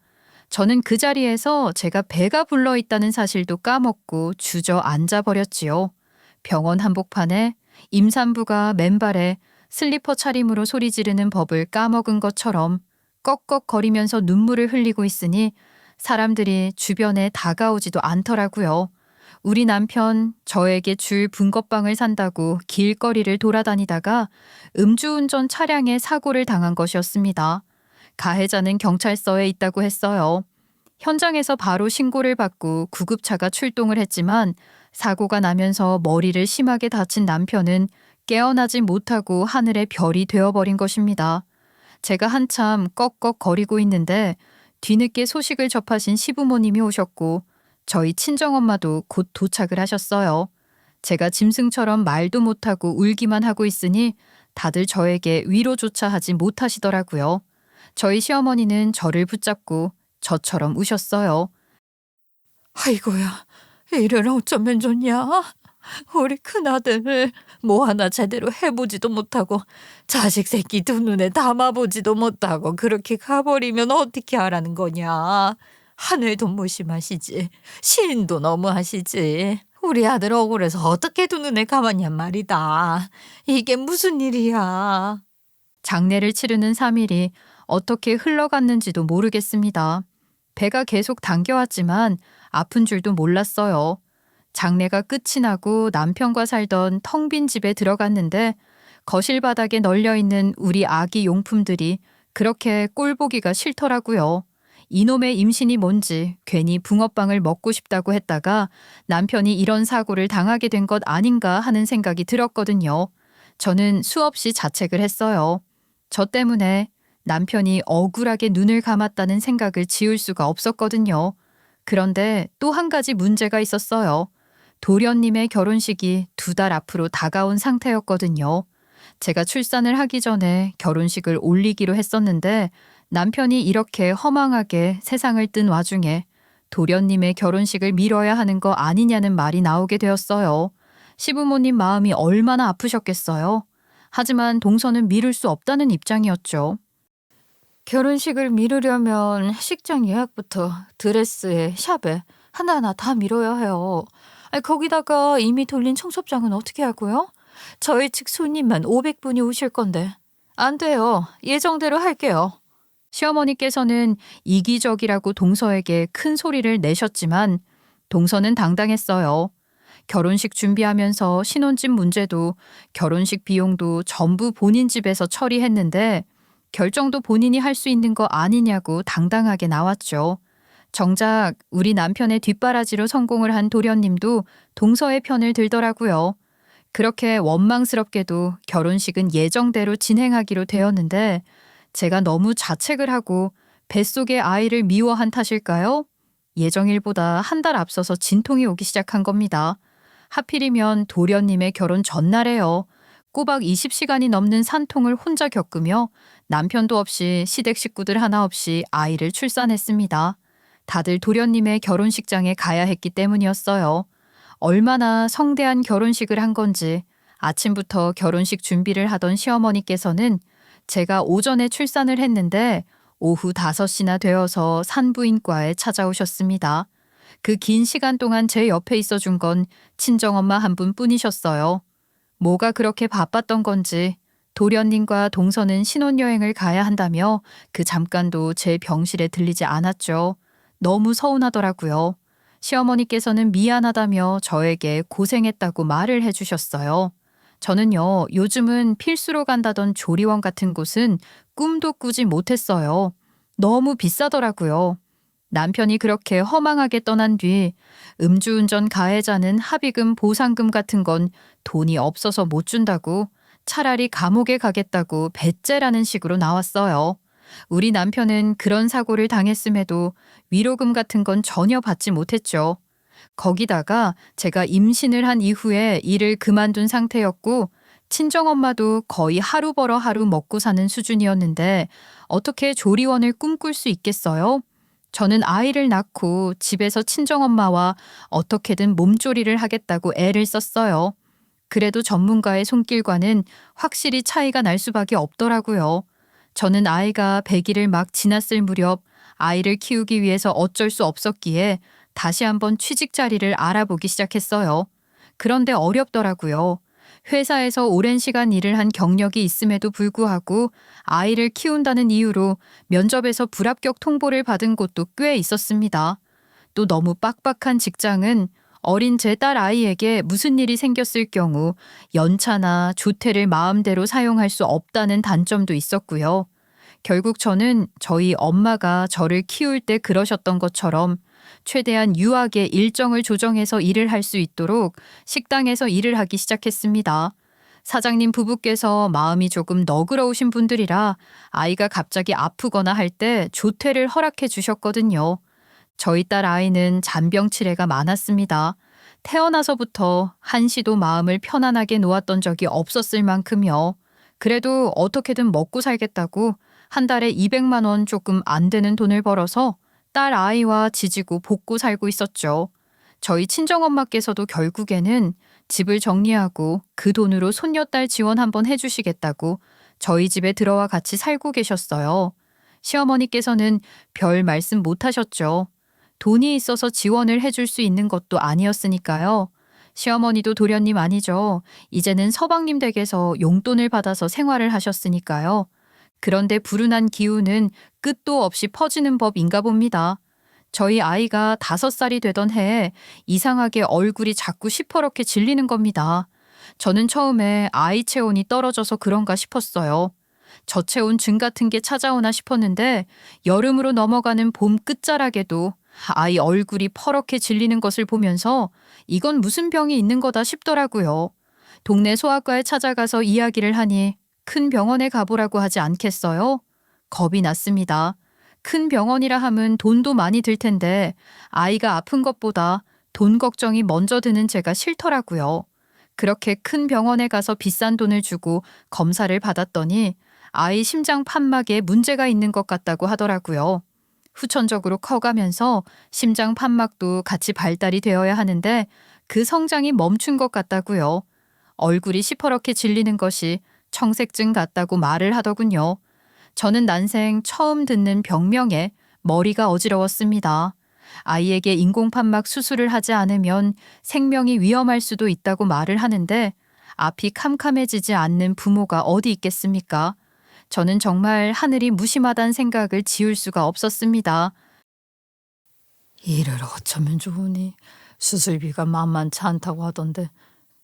저는 그 자리에서 제가 배가 불러 있다는 사실도 까먹고 주저앉아 버렸지요. 병원 한복판에 임산부가 맨발에 슬리퍼 차림으로 소리 지르는 법을 까먹은 것처럼 꺽꺽거리면서 눈물을 흘리고 있으니 사람들이 주변에 다가오지도 않더라고요. 우리 남편 저에게 줄 붕어빵을 산다고 길거리를 돌아다니다가 음주운전 차량에 사고를 당한 것이었습니다. 가해자는 경찰서에 있다고 했어요. 현장에서 바로 신고를 받고 구급차가 출동을 했지만 사고가 나면서 머리를 심하게 다친 남편은 깨어나지 못하고 하늘의 별이 되어버린 것입니다. 제가 한참 꺽꺽거리고 있는데 뒤늦게 소식을 접하신 시부모님이 오셨고 저희 친정엄마도 곧 도착을 하셨어요. 제가 짐승처럼 말도 못하고 울기만 하고 있으니 다들 저에게 위로조차 하지 못하시더라고요. 저희 시어머니는 저를 붙잡고 저처럼 우셨어요. 아이고야, 이를 어쩌면 좋냐? 우리 큰아들 뭐 하나 제대로 해보지도 못하고 자식 새끼 두 눈에 담아보지도 못하고 그렇게 가버리면 어떻게 하라는 거냐? 하늘도 무심하시지, 시인도 너무하시지. 우리 아들 억울해서 어떻게 두 눈에 감았냔 말이다. 이게 무슨 일이야? 장례를 치르는 3일이 어떻게 흘러갔는지도 모르겠습니다. 배가 계속 당겨왔지만 아픈 줄도 몰랐어요. 장례가 끝이 나고 남편과 살던 텅 빈 집에 들어갔는데 거실 바닥에 널려있는 우리 아기 용품들이 그렇게 꼴보기가 싫더라고요. 이놈의 임신이 뭔지 괜히 붕어빵을 먹고 싶다고 했다가 남편이 이런 사고를 당하게 된 것 아닌가 하는 생각이 들었거든요. 저는 수없이 자책을 했어요. 저 때문에 남편이 억울하게 눈을 감았다는 생각을 지울 수가 없었거든요. 그런데 또 한 가지 문제가 있었어요. 도련님의 결혼식이 2달 앞으로 다가온 상태였거든요. 제가 출산을 하기 전에 결혼식을 올리기로 했었는데 남편이 이렇게 허망하게 세상을 뜬 와중에 도련님의 결혼식을 미뤄야 하는 거 아니냐는 말이 나오게 되었어요. 시부모님 마음이 얼마나 아프셨겠어요. 하지만 동서는 미룰 수 없다는 입장이었죠. 결혼식을 미루려면 식장 예약부터 드레스에 샵에 하나하나 다 미뤄야 해요. 거기다가 이미 돌린 청첩장은 어떻게 하고요? 저희 측 손님만 500분이 오실 건데. 안 돼요. 예정대로 할게요. 시어머니께서는 이기적이라고 동서에게 큰 소리를 내셨지만 동서는 당당했어요. 결혼식 준비하면서 신혼집 문제도 결혼식 비용도 전부 본인 집에서 처리했는데 결정도 본인이 할 수 있는 거 아니냐고 당당하게 나왔죠. 정작 우리 남편의 뒷바라지로 성공을 한 도련님도 동서의 편을 들더라고요. 그렇게 원망스럽게도 결혼식은 예정대로 진행하기로 되었는데 제가 너무 자책을 하고 뱃속의 아이를 미워한 탓일까요? 예정일보다 한 달 앞서서 진통이 오기 시작한 겁니다. 하필이면 도련님의 결혼 전날에요. 꼬박 20시간이 넘는 산통을 혼자 겪으며 남편도 없이 시댁 식구들 하나 없이 아이를 출산했습니다. 다들 도련님의 결혼식장에 가야 했기 때문이었어요. 얼마나 성대한 결혼식을 한 건지 아침부터 결혼식 준비를 하던 시어머니께서는 제가 오전에 출산을 했는데 오후 5시나 되어서 산부인과에 찾아오셨습니다. 그 긴 시간 동안 제 옆에 있어준 건 친정엄마 한 분뿐이셨어요. 뭐가 그렇게 바빴던 건지 도련님과 동서는 신혼여행을 가야 한다며 그 잠깐도 제 병실에 들리지 않았죠. 너무 서운하더라고요. 시어머니께서는 미안하다며 저에게 고생했다고 말을 해주셨어요. 저는요, 요즘은 필수로 간다던 조리원 같은 곳은 꿈도 꾸지 못했어요. 너무 비싸더라고요. 남편이 그렇게 허망하게 떠난 뒤 음주운전 가해자는 합의금 보상금 같은 건 돈이 없어서 못 준다고 차라리 감옥에 가겠다고 배째라는 식으로 나왔어요. 우리 남편은 그런 사고를 당했음에도 위로금 같은 건 전혀 받지 못했죠. 거기다가 제가 임신을 한 이후에 일을 그만둔 상태였고 친정엄마도 거의 하루 벌어 하루 먹고 사는 수준이었는데 어떻게 조리원을 꿈꿀 수 있겠어요? 저는 아이를 낳고 집에서 친정엄마와 어떻게든 몸조리를 하겠다고 애를 썼어요. 그래도 전문가의 손길과는 확실히 차이가 날 수밖에 없더라고요. 저는 아이가 100일을 막 지났을 무렵 아이를 키우기 위해서 어쩔 수 없었기에 다시 한번 취직 자리를 알아보기 시작했어요. 그런데 어렵더라고요. 회사에서 오랜 시간 일을 한 경력이 있음에도 불구하고 아이를 키운다는 이유로 면접에서 불합격 통보를 받은 곳도 꽤 있었습니다. 또 너무 빡빡한 직장은 어린 제 딸 아이에게 무슨 일이 생겼을 경우 연차나 조퇴를 마음대로 사용할 수 없다는 단점도 있었고요. 결국 저는 저희 엄마가 저를 키울 때 그러셨던 것처럼 최대한 유하게 일정을 조정해서 일을 할 수 있도록 식당에서 일을 하기 시작했습니다. 사장님 부부께서 마음이 조금 너그러우신 분들이라 아이가 갑자기 아프거나 할 때 조퇴를 허락해 주셨거든요. 저희 딸 아이는 잔병 치레가 많았습니다. 태어나서부터 한시도 마음을 편안하게 놓았던 적이 없었을 만큼요. 그래도 어떻게든 먹고 살겠다고 한 달에 200만 원 조금 안 되는 돈을 벌어서 딸 아이와 지지고 볶고 살고 있었죠. 저희 친정엄마께서도 결국에는 집을 정리하고 그 돈으로 손녀딸 지원 한번 해주시겠다고 저희 집에 들어와 같이 살고 계셨어요. 시어머니께서는 별 말씀 못 하셨죠. 돈이 있어서 지원을 해줄 수 있는 것도 아니었으니까요. 시어머니도 도련님 아니죠. 이제는 서방님 댁에서 용돈을 받아서 생활을 하셨으니까요. 그런데 불운한 기운은 끝도 없이 퍼지는 법인가 봅니다. 저희 아이가 5살이 되던 해에 이상하게 얼굴이 자꾸 시퍼렇게 질리는 겁니다. 저는 처음에 아이 체온이 떨어져서 그런가 싶었어요. 저체온증 같은 게 찾아오나 싶었는데 여름으로 넘어가는 봄 끝자락에도 아이 얼굴이 퍼렇게 질리는 것을 보면서 이건 무슨 병이 있는 거다 싶더라고요. 동네 소아과에 찾아가서 이야기를 하니 큰 병원에 가보라고 하지 않겠어요? 겁이 났습니다. 큰 병원이라 함은 돈도 많이 들 텐데 아이가 아픈 것보다 돈 걱정이 먼저 드는 제가 싫더라고요. 그렇게 큰 병원에 가서 비싼 돈을 주고 검사를 받았더니 아이 심장 판막에 문제가 있는 것 같다고 하더라고요. 후천적으로 커가면서 심장 판막도 같이 발달이 되어야 하는데 그 성장이 멈춘 것 같다고요. 얼굴이 시퍼렇게 질리는 것이 청색증 같다고 말을 하더군요. 저는 난생 처음 듣는 병명에 머리가 어지러웠습니다. 아이에게 인공판막 수술을 하지 않으면 생명이 위험할 수도 있다고 말을 하는데 앞이 캄캄해지지 않는 부모가 어디 있겠습니까? 저는 정말 하늘이 무심하다는 생각을 지울 수가 없었습니다. 일을 어쩌면 좋으니 수술비가 만만치 않다고 하던데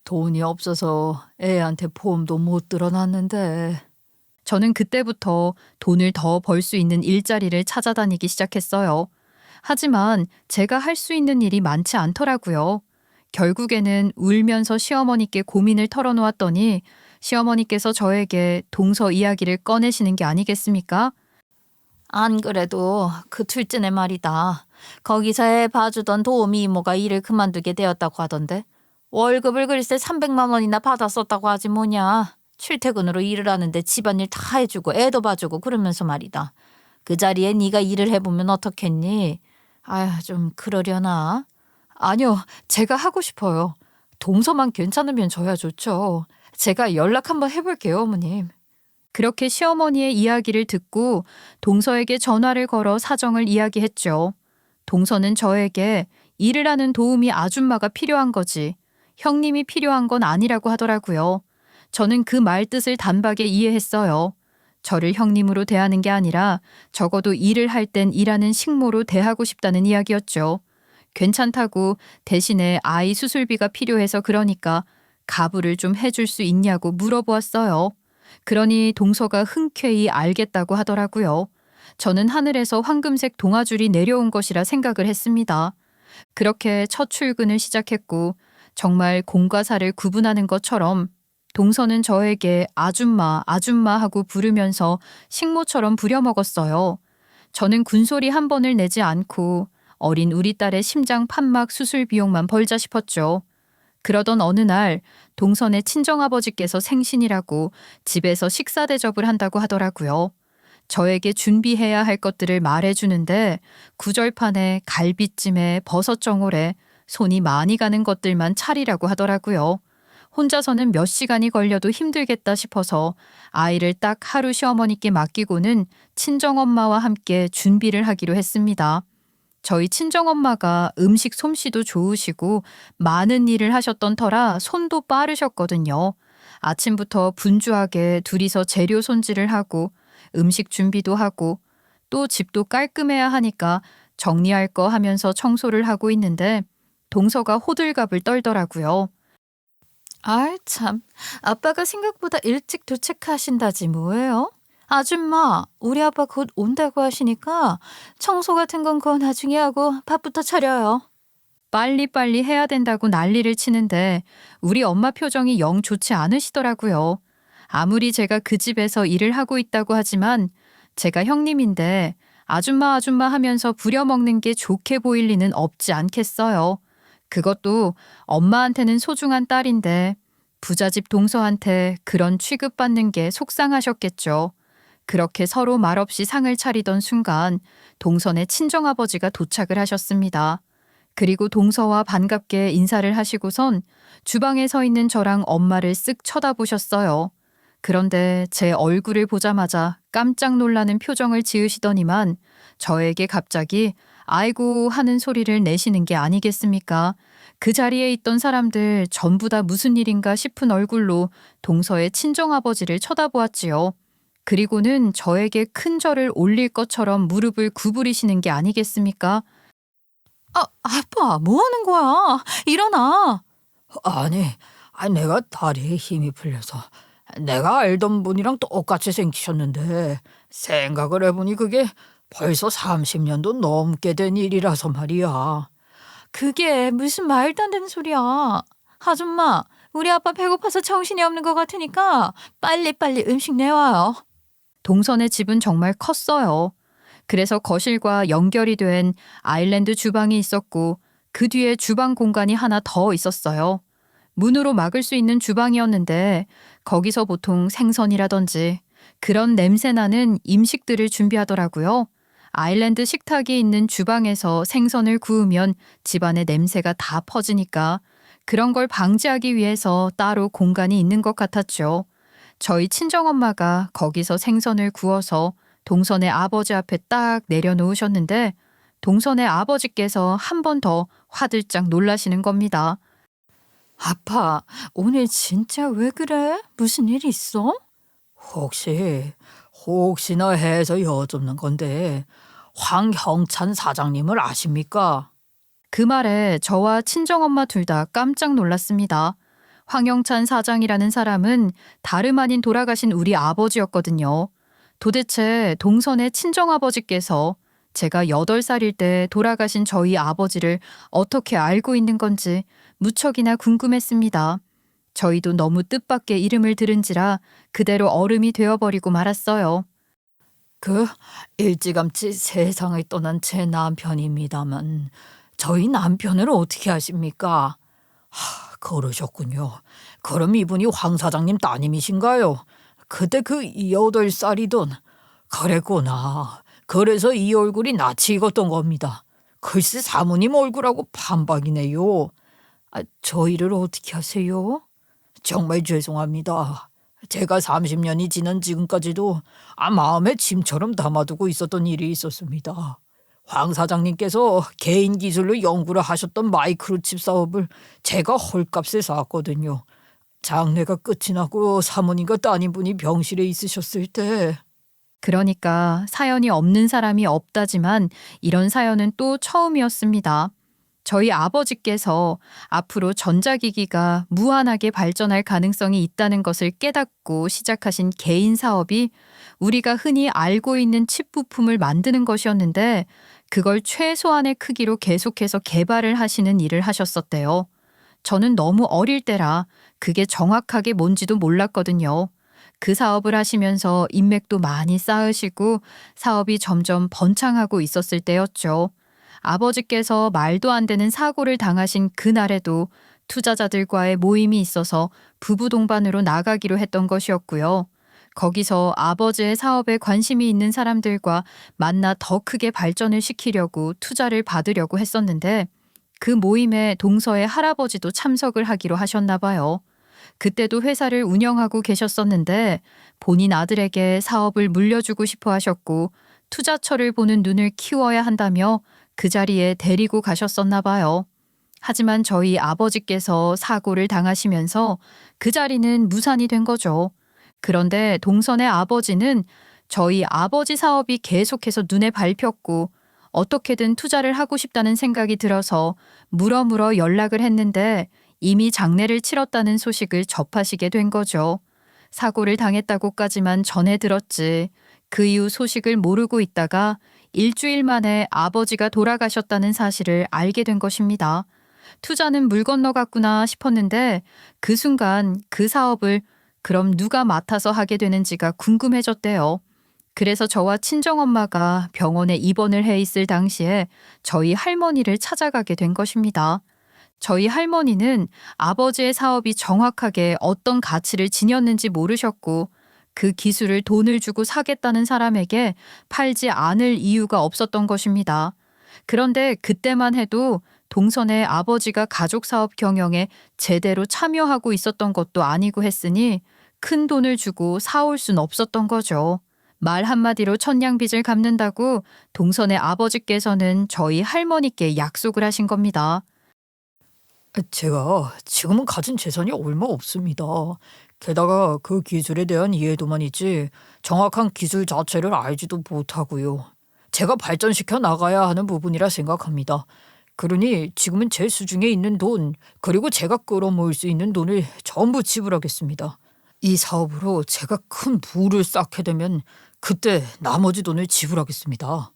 돈이 없어서 애한테 보험도 못 들어놨는데. 저는 그때부터 돈을 더 벌 수 있는 일자리를 찾아다니기 시작했어요. 하지만 제가 할 수 있는 일이 많지 않더라고요. 결국에는 울면서 시어머니께 고민을 털어놓았더니 시어머니께서 저에게 동서 이야기를 꺼내시는 게 아니겠습니까? 안 그래도 그 둘째네 말이다. 거기서 애 봐주던 도우미 이모가 일을 그만두게 되었다고 하던데 월급을 글쎄 300만 원이나 받았었다고 하지 뭐냐. 출퇴근으로 일을 하는데 집안일 다 해주고 애도 봐주고 그러면서 말이다. 그 자리에 네가 일을 해보면 어떻겠니? 아휴 좀 그러려나? 아니요, 제가 하고 싶어요. 동서만 괜찮으면 저야 좋죠. 제가 연락 한번 해볼게요, 어머님. 그렇게 시어머니의 이야기를 듣고 동서에게 전화를 걸어 사정을 이야기했죠. 동서는 저에게 일을 하는 도우미 아줌마가 필요한 거지 형님이 필요한 건 아니라고 하더라고요. 저는 그 말 뜻을 단박에 이해했어요. 저를 형님으로 대하는 게 아니라 적어도 일을 할 땐 일하는 식모로 대하고 싶다는 이야기였죠. 괜찮다고 대신에 아이 수술비가 필요해서 그러니까 가부를 좀 해줄 수 있냐고 물어보았어요. 그러니 동서가 흔쾌히 알겠다고 하더라고요. 저는 하늘에서 황금색 동아줄이 내려온 것이라 생각을 했습니다. 그렇게 첫 출근을 시작했고 정말 공과 사를 구분하는 것처럼 동서는 저에게 아줌마, 아줌마 하고 부르면서 식모처럼 부려먹었어요. 저는 군소리 한 번을 내지 않고 어린 우리 딸의 심장 판막 수술 비용만 벌자 싶었죠. 그러던 어느 날 동선의 친정아버지께서 생신이라고 집에서 식사 대접을 한다고 하더라고요. 저에게 준비해야 할 것들을 말해주는데 구절판에 갈비찜에 버섯정올에 손이 많이 가는 것들만 차리라고 하더라고요. 혼자서는 몇 시간이 걸려도 힘들겠다 싶어서 아이를 딱 하루 시어머니께 맡기고는 친정엄마와 함께 준비를 하기로 했습니다. 저희 친정엄마가 음식 솜씨도 좋으시고 많은 일을 하셨던 터라 손도 빠르셨거든요. 아침부터 분주하게 둘이서 재료 손질을 하고 음식 준비도 하고 또 집도 깔끔해야 하니까 정리할 거 하면서 청소를 하고 있는데 동서가 호들갑을 떨더라고요. 아이 참, 아빠가 생각보다 일찍 도착하신다지 뭐예요? 아줌마, 우리 아빠 곧 온다고 하시니까 청소 같은 건 그거 나중에 하고 밥부터 차려요. 빨리빨리 해야 된다고 난리를 치는데 우리 엄마 표정이 영 좋지 않으시더라고요. 아무리 제가 그 집에서 일을 하고 있다고 하지만 제가 형님인데 아줌마 아줌마 하면서 부려먹는 게 좋게 보일 리는 없지 않겠어요. 그것도 엄마한테는 소중한 딸인데 부잣집 동서한테 그런 취급받는 게 속상하셨겠죠. 그렇게 서로 말없이 상을 차리던 순간 동선의 친정아버지가 도착을 하셨습니다. 그리고 동서와 반갑게 인사를 하시고선 주방에 서 있는 저랑 엄마를 쓱 쳐다보셨어요. 그런데 제 얼굴을 보자마자 깜짝 놀라는 표정을 지으시더니만 저에게 갑자기 아이고 하는 소리를 내시는 게 아니겠습니까? 그 자리에 있던 사람들 전부 다 무슨 일인가 싶은 얼굴로 동서의 친정아버지를 쳐다보았지요. 그리고는 저에게 큰 절을 올릴 것처럼 무릎을 구부리시는 게 아니겠습니까? 아빠, 뭐 하는 거야? 일어나. 아니, 내가 다리에 힘이 풀려서 내가 알던 분이랑 똑같이 생기셨는데 생각을 해보니 그게 벌써 30년도 넘게 된 일이라서 말이야. 그게 무슨 말도 안 되는 소리야. 아줌마, 우리 아빠 배고파서 정신이 없는 것 같으니까 빨리빨리 음식 내와요. 동선의 집은 정말 컸어요. 그래서 거실과 연결이 된 아일랜드 주방이 있었고 그 뒤에 주방 공간이 하나 더 있었어요. 문으로 막을 수 있는 주방이었는데 거기서 보통 생선이라든지 그런 냄새나는 음식들을 준비하더라고요. 아일랜드 식탁이 있는 주방에서 생선을 구우면 집안의 냄새가 다 퍼지니까 그런 걸 방지하기 위해서 따로 공간이 있는 것 같았죠. 저희 친정엄마가 거기서 생선을 구워서 동선의 아버지 앞에 딱 내려놓으셨는데 동선의 아버지께서 한 번 더 화들짝 놀라시는 겁니다. 아빠, 오늘 진짜 왜 그래? 무슨 일 있어? 혹시나 해서 여쭙는 건데 황형찬 사장님을 아십니까? 그 말에 저와 친정엄마 둘 다 깜짝 놀랐습니다. 황영찬 사장이라는 사람은 다름 아닌 돌아가신 우리 아버지였거든요. 도대체 동선의 친정아버지께서 제가 8살일 때 돌아가신 저희 아버지를 어떻게 알고 있는 건지 무척이나 궁금했습니다. 저희도 너무 뜻밖의 이름을 들은지라 그대로 얼음이 되어버리고 말았어요. 그 일찌감치 세상을 떠난 제 남편입니다만 저희 남편을 어떻게 아십니까? 그러셨군요. 그럼 이분이 황 사장님 따님이신가요? 그때 그 8살이던 그랬구나. 그래서 이 얼굴이 낯이 익었던 겁니다. 글쎄 사모님 얼굴하고 반박이네요. 저희를 어떻게 하세요? 정말 죄송합니다. 제가 30년이 지난 지금까지도 마음에 짐처럼 담아두고 있었던 일이 있었습니다. 황 사장님께서 개인 기술로 연구를 하셨던 마이크로칩 사업을 제가 헐값에 샀거든요. 장례가 끝이 나고 사모님과 따님분이 병실에 있으셨을 때 그러니까 사연이 없는 사람이 없다지만 이런 사연은 또 처음이었습니다. 저희 아버지께서 앞으로 전자기기가 무한하게 발전할 가능성이 있다는 것을 깨닫고 시작하신 개인 사업이 우리가 흔히 알고 있는 칩 부품을 만드는 것이었는데 그걸 최소한의 크기로 계속해서 개발을 하시는 일을 하셨었대요. 저는 너무 어릴 때라 그게 정확하게 뭔지도 몰랐거든요. 그 사업을 하시면서 인맥도 많이 쌓으시고 사업이 점점 번창하고 있었을 때였죠. 아버지께서 말도 안 되는 사고를 당하신 그날에도 투자자들과의 모임이 있어서 부부 동반으로 나가기로 했던 것이었고요. 거기서 아버지의 사업에 관심이 있는 사람들과 만나 더 크게 발전을 시키려고 투자를 받으려고 했었는데 그 모임에 동서의 할아버지도 참석을 하기로 하셨나 봐요. 그때도 회사를 운영하고 계셨었는데 본인 아들에게 사업을 물려주고 싶어 하셨고 투자처를 보는 눈을 키워야 한다며 그 자리에 데리고 가셨었나 봐요. 하지만 저희 아버지께서 사고를 당하시면서 그 자리는 무산이 된 거죠. 그런데 동선의 아버지는 저희 아버지 사업이 계속해서 눈에 밟혔고 어떻게든 투자를 하고 싶다는 생각이 들어서 물어물어 연락을 했는데 이미 장례를 치렀다는 소식을 접하시게 된 거죠. 사고를 당했다고까지만 전해 들었지 그 이후 소식을 모르고 있다가 일주일 만에 아버지가 돌아가셨다는 사실을 알게 된 것입니다. 투자는 물 건너갔구나 싶었는데 그 순간 그 사업을 그럼 누가 맡아서 하게 되는지가 궁금해졌대요. 그래서 저와 친정엄마가 병원에 입원을 해 있을 당시에 저희 할머니를 찾아가게 된 것입니다. 저희 할머니는 아버지의 사업이 정확하게 어떤 가치를 지녔는지 모르셨고 그 기술을 돈을 주고 사겠다는 사람에게 팔지 않을 이유가 없었던 것입니다. 그런데 그때만 해도 동선의 아버지가 가족 사업 경영에 제대로 참여하고 있었던 것도 아니고 했으니 큰 돈을 주고 사올 순 없었던 거죠. 말 한마디로 천냥빚을 갚는다고 동선의 아버지께서는 저희 할머니께 약속을 하신 겁니다. 제가 지금은 가진 재산이 얼마 없습니다. 게다가 그 기술에 대한 이해도만 있지 정확한 기술 자체를 알지도 못하고요. 제가 발전시켜 나가야 하는 부분이라 생각합니다. 그러니 지금은 제 수중에 있는 돈 그리고 제가 끌어모을 수 있는 돈을 전부 지불하겠습니다. 이 사업으로 제가 큰 부를 쌓게 되면 그때 나머지 돈을 지불하겠습니다.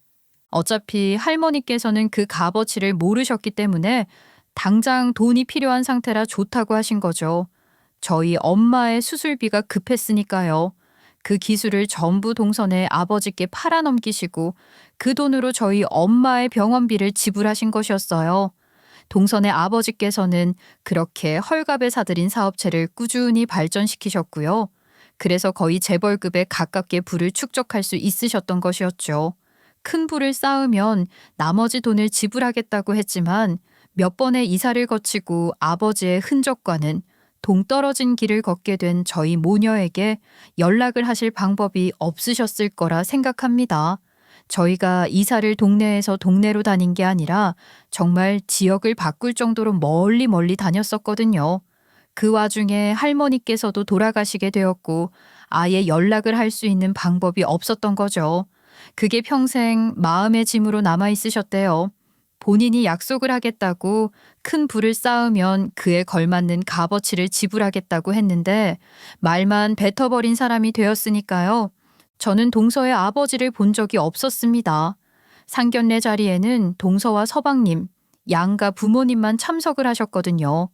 어차피 할머니께서는 그 값어치를 모르셨기 때문에 당장 돈이 필요한 상태라 좋다고 하신 거죠. 저희 엄마의 수술비가 급했으니까요. 그 기술을 전부 동선의 아버지께 팔아넘기시고 그 돈으로 저희 엄마의 병원비를 지불하신 것이었어요. 동선의 아버지께서는 그렇게 헐값에 사들인 사업체를 꾸준히 발전시키셨고요. 그래서 거의 재벌급에 가깝게 부를 축적할 수 있으셨던 것이었죠. 큰 부를 쌓으면 나머지 돈을 지불하겠다고 했지만 몇 번의 이사를 거치고 아버지의 흔적과는 동떨어진 길을 걷게 된 저희 모녀에게 연락을 하실 방법이 없으셨을 거라 생각합니다. 저희가 이사를 동네에서 동네로 다닌 게 아니라 정말 지역을 바꿀 정도로 멀리 다녔었거든요. 그 와중에 할머니께서도 돌아가시게 되었고 아예 연락을 할 수 있는 방법이 없었던 거죠. 그게 평생 마음의 짐으로 남아 있으셨대요. 본인이 약속을 하겠다고 큰 부를 쌓으면 그에 걸맞는 값어치를 지불하겠다고 했는데 말만 뱉어버린 사람이 되었으니까요. 저는 동서의 아버지를 본 적이 없었습니다. 상견례 자리에는 동서와 서방님, 양가 부모님만 참석을 하셨거든요.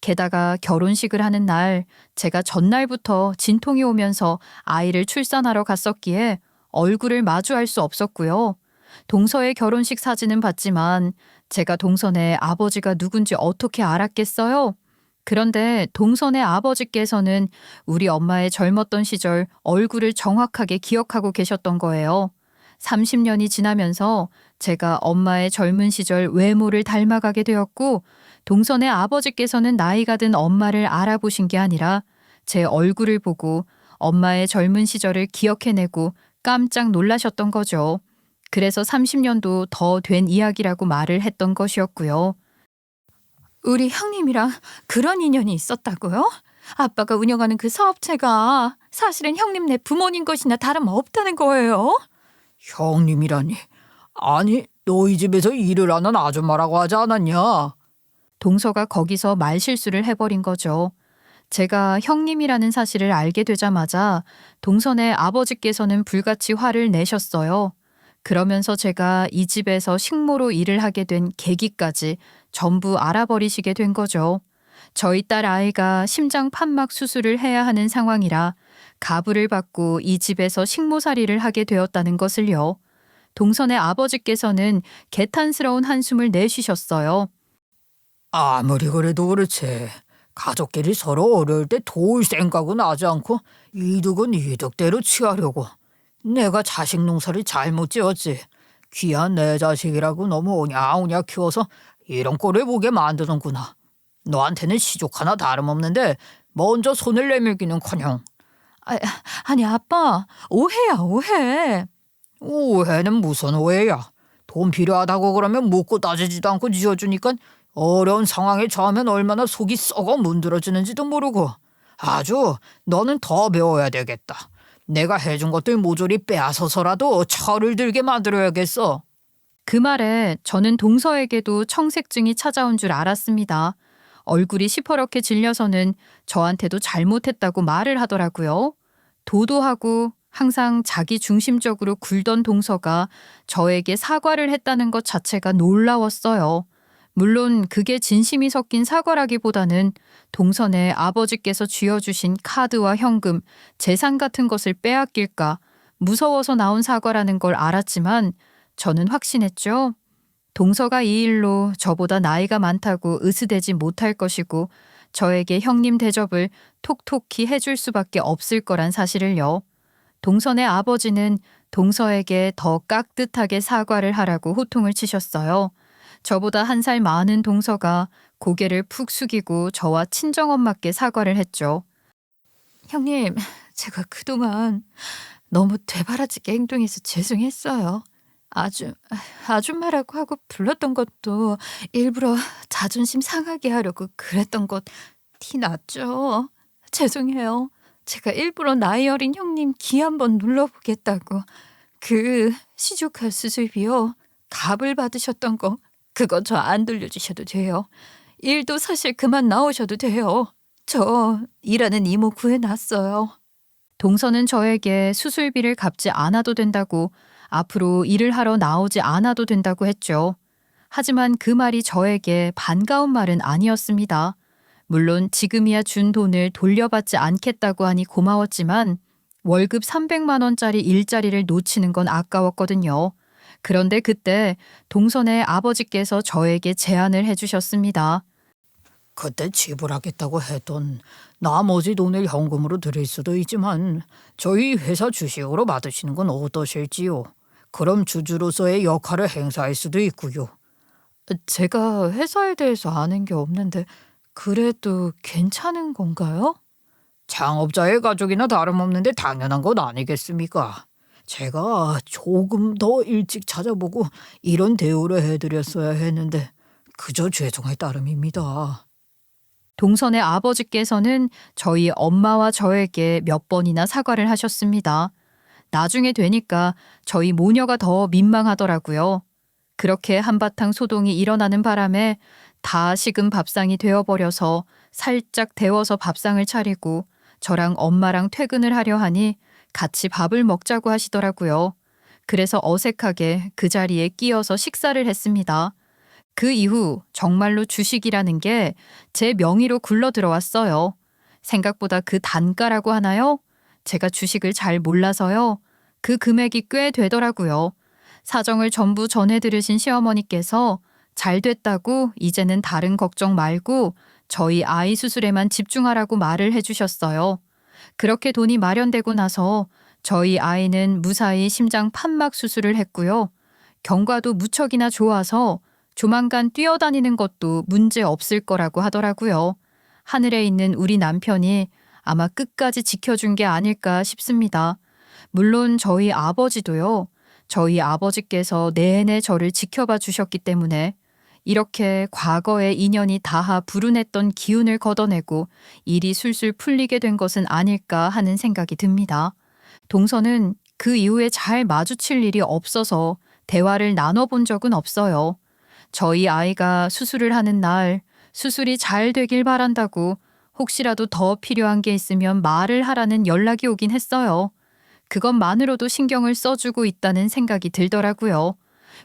게다가 결혼식을 하는 날 제가 전날부터 진통이 오면서 아이를 출산하러 갔었기에 얼굴을 마주할 수 없었고요. 동서의 결혼식 사진은 봤지만 제가 동선의 아버지가 누군지 어떻게 알았겠어요? 그런데 동선의 아버지께서는 우리 엄마의 젊었던 시절 얼굴을 정확하게 기억하고 계셨던 거예요. 30년이 지나면서 제가 엄마의 젊은 시절 외모를 닮아가게 되었고 동선의 아버지께서는 나이가 든 엄마를 알아보신 게 아니라 제 얼굴을 보고 엄마의 젊은 시절을 기억해내고 깜짝 놀라셨던 거죠. 그래서 30년도 더 된 이야기라고 말을 했던 것이었고요. 우리 형님이랑 그런 인연이 있었다고요? 아빠가 운영하는 그 사업체가 사실은 형님네 부모님 것이나 다름없다는 거예요? 형님이라니. 아니, 너희 집에서 일을 하는 아줌마라고 하지 않았냐? 동서가 거기서 말실수를 해버린 거죠. 제가 형님이라는 사실을 알게 되자마자 동선의 아버지께서는 불같이 화를 내셨어요. 그러면서 제가 이 집에서 식모로 일을 하게 된 계기까지 전부 알아버리시게 된 거죠. 저희 딸 아이가 심장 판막 수술을 해야 하는 상황이라 가부를 받고 이 집에서 식모살이를 하게 되었다는 것을요. 동선의 아버지께서는 개탄스러운 한숨을 내쉬셨어요. 아무리 그래도 그렇지. 가족끼리 서로 어려울 때 도울 생각은 하지 않고 이득은 이득대로 취하려고. 내가 자식 농사를 잘못 지었지. 귀한 내 자식이라고 너무 오냐오냐 키워서 이런 꼴을 보게 만드는구나. 너한테는 시족 하나 다름없는데 먼저 손을 내밀기는커녕. 아니 아빠, 오해야 오해. 오해는 무슨 오해야. 돈 필요하다고 그러면 묻고 따지지도 않고 지어주니까 어려운 상황에 처하면 얼마나 속이 썩어 문드러지는지도 모르고. 아주 너는 더 배워야 되겠다. 내가 해준 것들 모조리 빼앗아서라도 철을 들게 만들어야겠어. 그 말에 저는 동서에게도 청색증이 찾아온 줄 알았습니다. 얼굴이 시퍼렇게 질려서는 저한테도 잘못했다고 말을 하더라고요. 도도하고 항상 자기 중심적으로 굴던 동서가 저에게 사과를 했다는 것 자체가 놀라웠어요. 물론 그게 진심이 섞인 사과라기보다는 동선의 아버지께서 쥐어주신 카드와 현금, 재산 같은 것을 빼앗길까 무서워서 나온 사과라는 걸 알았지만 저는 확신했죠. 동서가 이 일로 저보다 나이가 많다고 으스대지 못할 것이고 저에게 형님 대접을 톡톡히 해줄 수밖에 없을 거란 사실을요. 동선의 아버지는 동서에게 더 깍듯하게 사과를 하라고 호통을 치셨어요. 저보다 한 살 많은 동서가 고개를 푹 숙이고 저와 친정엄마께 사과를 했죠. 형님, 제가 그동안 너무 되바라지게 행동해서 죄송했어요. 아줌마라고 하고 불렀던 것도 일부러 자존심 상하게 하려고 그랬던 것 티 났죠. 죄송해요. 제가 일부러 나이 어린 형님 기 한번 눌러보겠다고 그 시조카 수술비요. 갑을 받으셨던 거 그거 저 안 돌려주셔도 돼요. 일도 사실 그만 나오셔도 돼요. 저 일하는 이모 구해놨어요. 동서는 저에게 수술비를 갚지 않아도 된다고 앞으로 일을 하러 나오지 않아도 된다고 했죠. 하지만 그 말이 저에게 반가운 말은 아니었습니다. 물론 지금이야 준 돈을 돌려받지 않겠다고 하니 고마웠지만 월급 300만 원짜리 일자리를 놓치는 건 아까웠거든요. 그런데 그때 동선의 아버지께서 저에게 제안을 해주셨습니다. 그때 지불하겠다고 했던 나머지 돈을 현금으로 드릴 수도 있지만 저희 회사 주식으로 받으시는 건 어떠실지요? 그럼 주주로서의 역할을 행사할 수도 있고요. 제가 회사에 대해서 아는 게 없는데 그래도 괜찮은 건가요? 창업자의 가족이나 다름없는데 당연한 건 아니겠습니까? 제가 조금 더 일찍 찾아보고 이런 대우를 해드렸어야 했는데 그저 죄송할 따름입니다. 동선의 아버지께서는 저희 엄마와 저에게 몇 번이나 사과를 하셨습니다. 나중에 되니까 저희 모녀가 더 민망하더라고요. 그렇게 한바탕 소동이 일어나는 바람에 다 식은 밥상이 되어버려서 살짝 데워서 밥상을 차리고 저랑 엄마랑 퇴근을 하려 하니 같이 밥을 먹자고 하시더라고요. 그래서 어색하게 그 자리에 끼어서 식사를 했습니다. 그 이후 정말로 주식이라는 게 제 명의로 굴러 들어왔어요. 생각보다 그 단가라고 하나요? 제가 주식을 잘 몰라서요. 그 금액이 꽤 되더라고요. 사정을 전부 전해 들으신 시어머니께서 잘 됐다고 이제는 다른 걱정 말고 저희 아이 수술에만 집중하라고 말을 해주셨어요. 그렇게 돈이 마련되고 나서 저희 아이는 무사히 심장 판막 수술을 했고요. 경과도 무척이나 좋아서 조만간 뛰어다니는 것도 문제 없을 거라고 하더라고요. 하늘에 있는 우리 남편이 아마 끝까지 지켜준 게 아닐까 싶습니다. 물론 저희 아버지도요. 저희 아버지께서 내내 저를 지켜봐 주셨기 때문에 이렇게 과거의 인연이 다하 불운했던 기운을 걷어내고 일이 술술 풀리게 된 것은 아닐까 하는 생각이 듭니다. 동서는 그 이후에 잘 마주칠 일이 없어서 대화를 나눠본 적은 없어요. 저희 아이가 수술을 하는 날 수술이 잘 되길 바란다고 혹시라도 더 필요한 게 있으면 말을 하라는 연락이 오긴 했어요. 그것만으로도 신경을 써주고 있다는 생각이 들더라고요.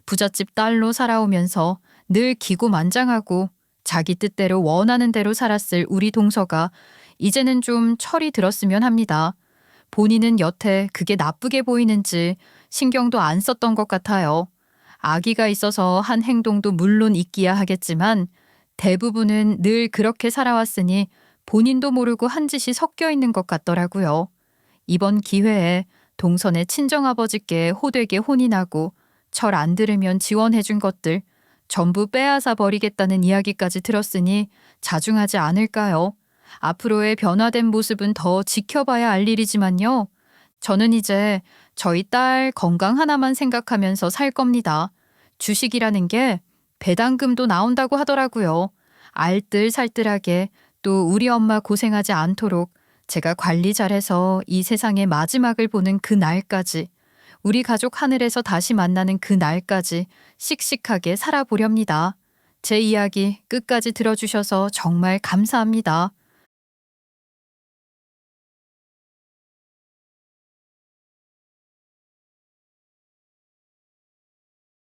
부잣집 딸로 살아오면서 늘 기고만장하고 자기 뜻대로 원하는 대로 살았을 우리 동서가 이제는 좀 철이 들었으면 합니다. 본인은 여태 그게 나쁘게 보이는지 신경도 안 썼던 것 같아요. 아기가 있어서 한 행동도 물론 있기야 하겠지만 대부분은 늘 그렇게 살아왔으니 본인도 모르고 한 짓이 섞여 있는 것 같더라고요. 이번 기회에 동선의 친정아버지께 호되게 혼이 나고 철 안 들으면 지원해준 것들 전부 빼앗아 버리겠다는 이야기까지 들었으니 자중하지 않을까요? 앞으로의 변화된 모습은 더 지켜봐야 알 일이지만요. 저는 이제 저희 딸 건강 하나만 생각하면서 살 겁니다. 주식이라는 게 배당금도 나온다고 하더라고요. 알뜰살뜰하게 또 우리 엄마 고생하지 않도록 제가 관리 잘해서 이 세상의 마지막을 보는 그 날까지 우리 가족 하늘에서 다시 만나는 그 날까지 씩씩하게 살아보렵니다. 제 이야기 끝까지 들어주셔서 정말 감사합니다.